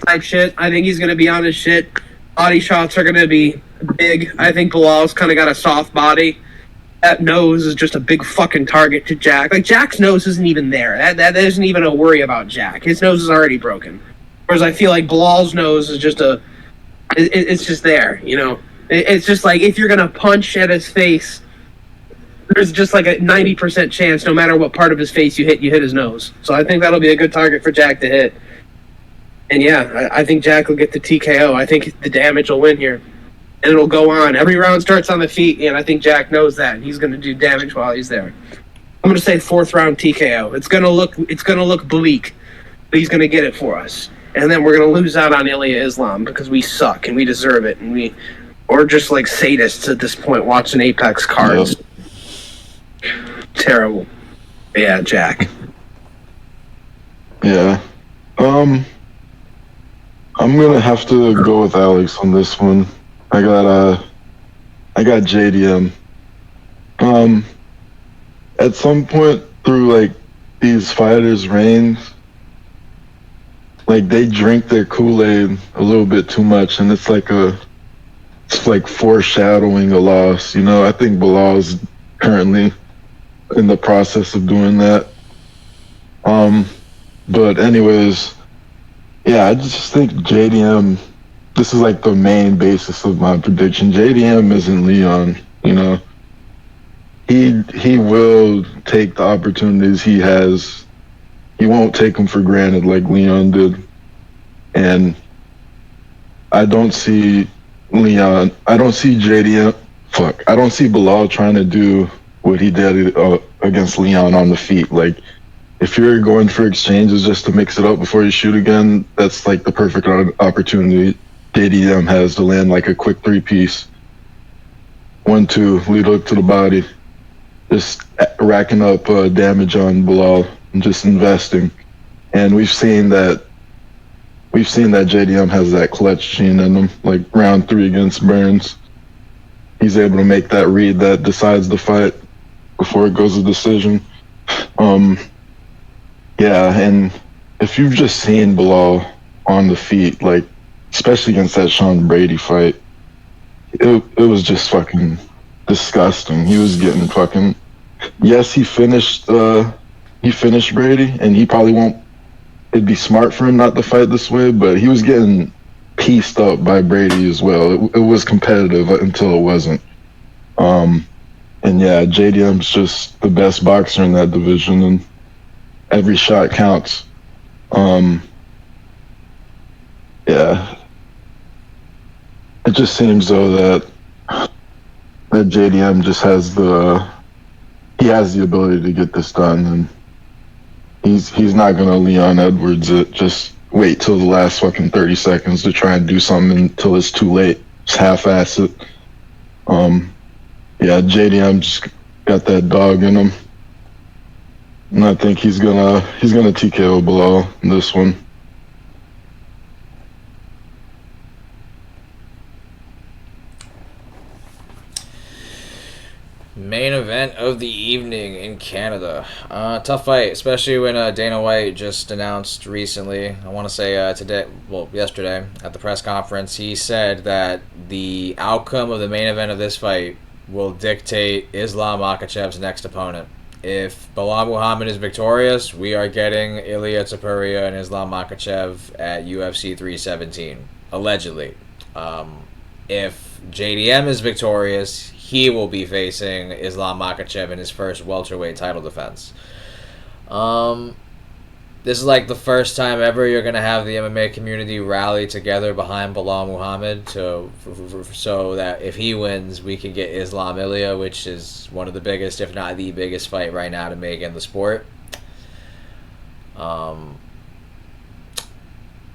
type shit. I think he's going to be on his shit. Body shots are going to be big. I think Bilal's kind of got a soft body. That nose is just a big fucking target to Jack. Jack's nose isn't even there. That isn't even a worry about Jack. His nose is already broken. Whereas I feel like Bilal's nose is just it's just there, It's just if you're going to punch at his face, there's just a 90% chance no matter what part of his face you hit his nose. So I think that'll be a good target for Jack to hit. And yeah, I think Jack will get the TKO. I think the damage will win here. And it'll go on. Every round starts on the feet, and I think Jack knows that. He's going to do damage while he's there. I'm going to say fourth round TKO. It's going to look bleak, but he's going to get it for us. And then we're going to lose out on Ilya Islam because we suck and we deserve it, and we're just like sadists at this point watching Apex cards. Yep. Terrible. Yeah, Jack. Yeah. I'm gonna have to go with Alex on this one. I got JDM. At some point through these fighters' reigns, they drink their Kool-Aid a little bit too much, and it's like foreshadowing a loss. I think Bilal's currently in the process of doing that. But anyways, yeah, I just think JDM, this is the main basis of my prediction. JDM isn't Leon, He will take the opportunities he has. He won't take them for granted like Leon did. And I don't see Leon. I don't see JDM. Fuck. I don't see Bilal trying to do what he did against Leon on the feet. Like, if you're going for exchanges just to mix it up before you shoot again, that's like the perfect opportunity JDM has to land like a quick 3-piece. 1-2, lead hook to the body. Just racking up damage on Bilal and just investing. And we've seen that JDM has that clutch gene in him. Like round 3 against Burns, he's able to make that read that decides the fight before it goes to decision. Yeah, and if you've just seen Bilal on the feet, like especially against that Sean Brady fight, it was just fucking disgusting. He was getting fucking. Yes, he finished Brady, and he probably won't. It'd be smart for him not to fight this way, but he was getting pieced up by Brady as well. It was competitive until it wasn't. And yeah, JDM's just the best boxer in that division, and every shot counts. Yeah, it just seems though that JDM just has the ability to get this done, and he's not gonna Leon Edwards it. Just wait till the last fucking 30 seconds to try and do something until it's too late. Just half-ass it. Yeah, JDM just got that dog in him, and I think he's gonna TKO Bilal in this one. Main event of the evening in Canada. Tough fight, especially when Dana White just announced recently, I want to say yesterday at the press conference, he said that the outcome of the main event of this fight will dictate Islam Makhachev's next opponent. If Bilal Muhammad is victorious, we are getting Ilia Topuria and Islam Makhachev at UFC 317, allegedly. If JDM is victorious, he will be facing Islam Makhachev in his first welterweight title defense. This is like the first time ever you're going to have the MMA community rally together behind Bilal Muhammad so that if he wins, we can get Islam Ilia, which is one of the biggest, if not the biggest fight right now to make in the sport. Bilal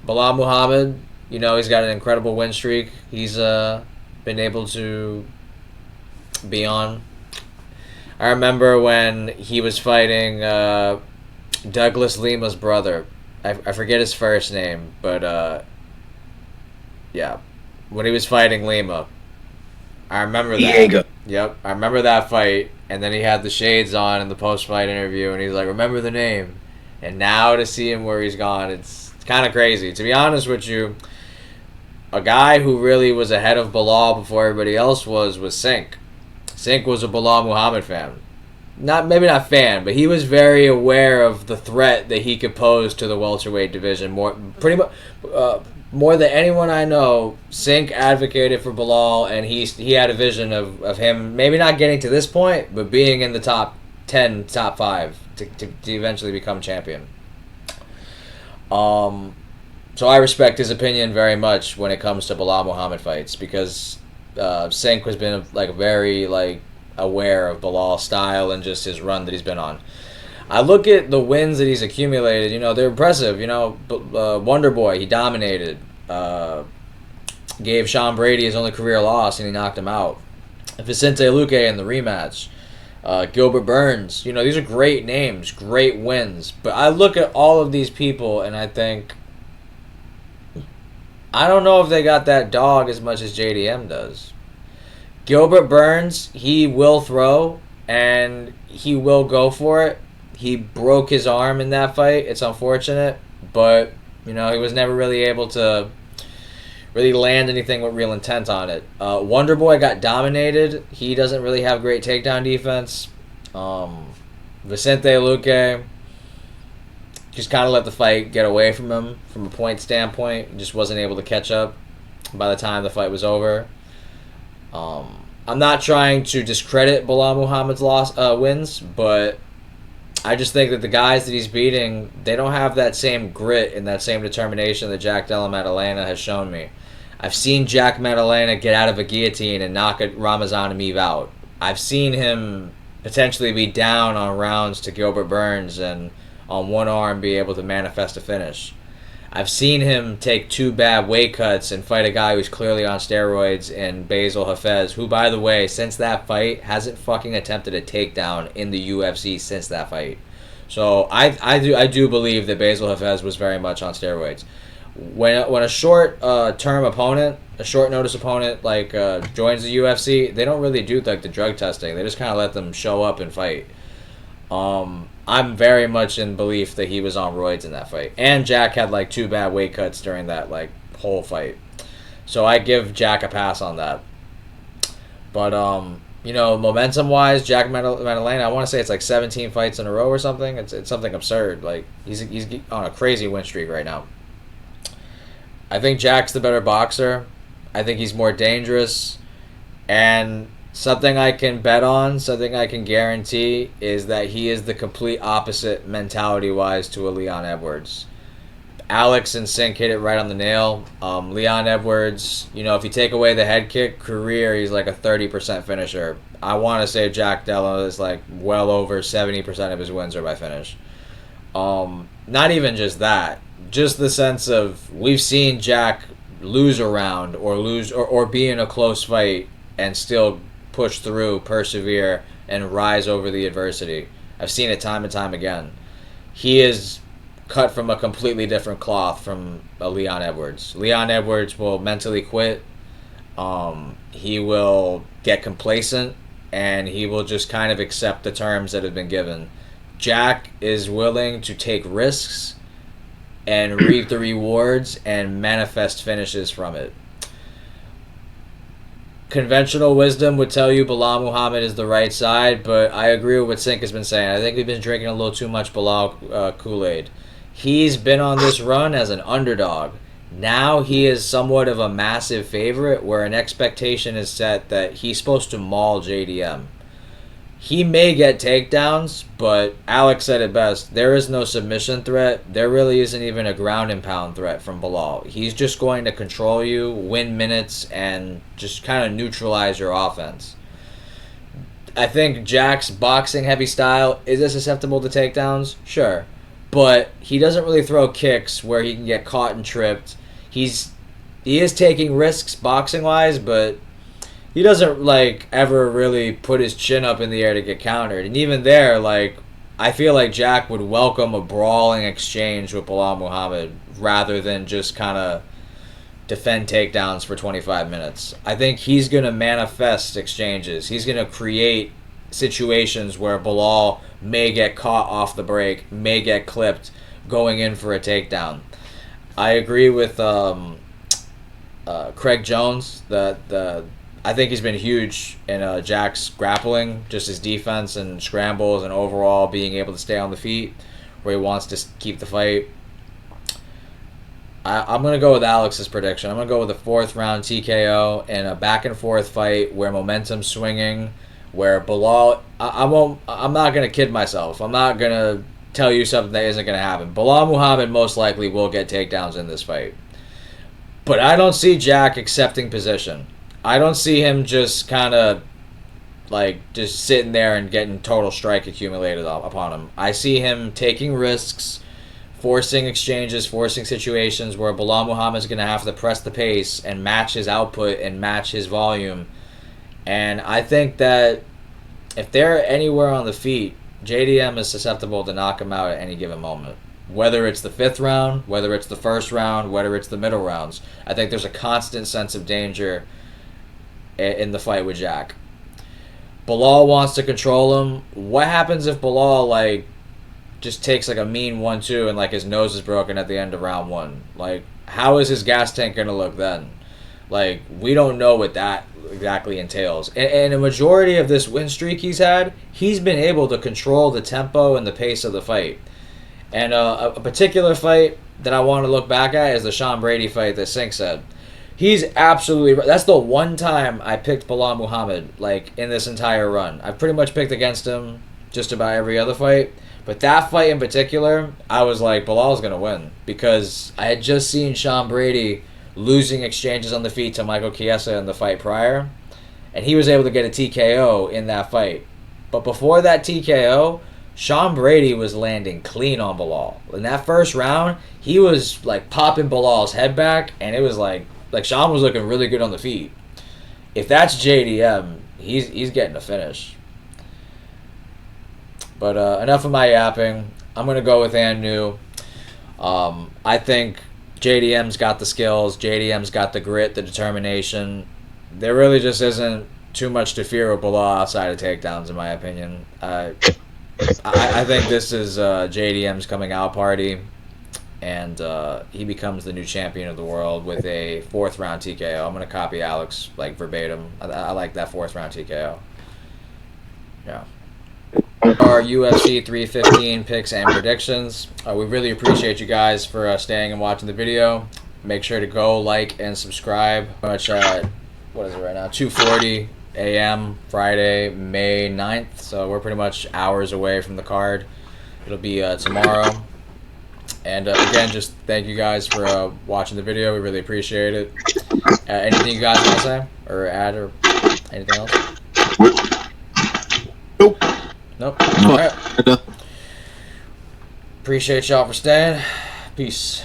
Muhammad, he's got an incredible win streak. He's been able to be on. I remember when he was fighting Douglas Lima's brother. I forget his first name, but yeah, when he was fighting Lima, I remember that. Diego. Yep, I remember that fight. And then he had the shades on in the post-fight interview, and he's like, "Remember the name." And now to see him where he's gone, it's kind of crazy. To be honest with you, a guy who really was ahead of Bilal before everybody else was Sink. Sink was a Bilal Muhammad fan. Maybe not fan, but he was very aware of the threat that he could pose to the welterweight division. More than anyone I know, Sink advocated for Bilal, and he had a vision of him maybe not getting to this point, but being in the top 10, top 5 to eventually become champion. So I respect his opinion very much when it comes to Bilal Muhammad fights, because Sink has been very aware of Bilal's style and just his run that he's been on. I look at the wins that he's accumulated. They're impressive. Wonder Boy, he dominated. Gave Sean Brady his only career loss, and he knocked him out. Vicente Luque in the rematch. Gilbert Burns. These are great names, great wins. But I look at all of these people, and I think, I don't know if they got that dog as much as JDM does. Gilbert Burns, he will throw, and he will go for it. He broke his arm in that fight. It's unfortunate, but, he was never really able to really land anything with real intent on it. Wonder Boy got dominated. He doesn't really have great takedown defense. Vicente Luque just kind of let the fight get away from him from a point standpoint. He just wasn't able to catch up by the time the fight was over. I'm not trying to discredit Bilal Muhammad's wins, but I just think that the guys that he's beating, they don't have that same grit and that same determination that Jack Della Maddalena has shown me. I've seen Jack Maddalena get out of a guillotine and knock a Ramazanov out. I've seen him potentially be down on rounds to Gilbert Burns and on one arm be able to manifest a finish. I've seen him take 2 bad weight cuts and fight a guy who's clearly on steroids in Basil Hafez, who, by the way, since that fight, hasn't fucking attempted a takedown in the UFC since that fight. So I do believe that Basil Hafez was very much on steroids. When a short term opponent, a short notice opponent like joins the UFC, they don't really do like the drug testing. They just kind of let them show up and fight. I'm very much in belief that he was on roids in that fight, and Jack had like 2 bad weight cuts during that like whole fight. So I give Jack a pass on that. But momentum wise, Jack Maddalena, I want to say it's like 17 fights in a row or something. It's something absurd. Like he's on a crazy win streak right now. I think Jack's the better boxer. I think he's more dangerous. And something I can bet on, something I can guarantee, is that he is the complete opposite mentality-wise to a Leon Edwards. Alex and Sink hit it right on the nail. Leon Edwards, if you take away the head kick, career, he's like a 30% finisher. I want to say Jack Della is like well over 70% of his wins are by finish. Not even just that. Just the sense of we've seen Jack lose a round or be in a close fight and still push through, persevere, and rise over the adversity. I've seen it time and time again. He is cut from a completely different cloth from a Leon Edwards. Leon Edwards will mentally quit. He will get complacent, and he will just kind of accept the terms that have been given. Jack is willing to take risks and reap the rewards and manifest finishes from it. Conventional wisdom would tell you Bilal Muhammad is the right side, but I agree with what Sink has been saying. I think we've been drinking a little too much Bilal Kool-Aid. He's been on this run as an underdog. Now he is somewhat of a massive favorite where an expectation is set that he's supposed to maul JDM. He may get takedowns, but Alex said it best. There is no submission threat. There really isn't even a ground and pound threat from Bilal. He's just going to control you, win minutes, and just kind of neutralize your offense. I think Jack's boxing heavy style, is it susceptible to takedowns? Sure. But he doesn't really throw kicks where he can get caught and tripped. He is taking risks boxing-wise, but he doesn't ever really put his chin up in the air to get countered. And even there, I feel like Jack would welcome a brawling exchange with Bilal Muhammad rather than just kind of defend takedowns for 25 minutes. I think he's going to manifest exchanges. He's going to create situations where Bilal may get caught off the break, may get clipped going in for a takedown. I agree with Craig Jones that I think he's been huge in Jack's grappling, just his defense and scrambles and overall being able to stay on the feet where he wants to keep the fight. I'm going to go with Alex's prediction. I'm going to go with a 4th round TKO in a back and forth fight where momentum's swinging, where Bilal, I'm not going to kid myself. I'm not going to tell you something that isn't going to happen. Bilal Muhammad most likely will get takedowns in this fight. But I don't see Jack accepting position. I don't see him just kind of just sitting there and getting total strike accumulated upon him. I see him taking risks, forcing exchanges, forcing situations where Bilal Muhammad's going to have to press the pace and match his output and match his volume. And I think that if they're anywhere on the feet, JDM is susceptible to knock him out at any given moment. Whether it's the 5th round, whether it's the 1st round, whether it's the middle rounds. I think there's a constant sense of danger in the fight with Jack. Bilal wants to control him. What happens if Bilal just takes a mean 1-2 and his nose is broken at the end of round 1? How is his gas tank gonna look then? We don't know what that exactly entails. And a majority of this win streak he's had, he's been able to control the tempo and the pace of the fight. And a particular fight that I want to look back at is the Sean Brady fight that Sink said. He's absolutely right. That's the one time I picked Bilal Muhammad, in this entire run. I've pretty much picked against him just about every other fight. But that fight in particular, I was like, Bilal's going to win. Because I had just seen Sean Brady losing exchanges on the feet to Michael Chiesa in the fight prior, and he was able to get a TKO in that fight. But before that TKO, Sean Brady was landing clean on Bilal. In that first round, he was like popping Bilal's head back, and it was like Sean was looking really good on the feet. If that's JDM, he's getting a finish. But enough of my yapping. I'm gonna go with Anu. I think JDM's got the skills. JDM's got the grit, the determination. There really just isn't too much to fear with Bilal outside of takedowns, in my opinion. I think this is JDM's coming out party, and he becomes the new champion of the world with a 4th round TKO. I'm gonna copy Alex like verbatim. I like that 4th round TKO. Yeah. Our UFC 315 picks and predictions. We really appreciate you guys for staying and watching the video. Make sure to go like and subscribe. What is it right now? 2:40 a.m. Friday, May 9th. So we're pretty much hours away from the card. It'll be tomorrow. And again, just thank you guys for watching the video. We really appreciate it. Anything you guys want to say or add or anything else? Nope. All right. Appreciate y'all for staying. Peace.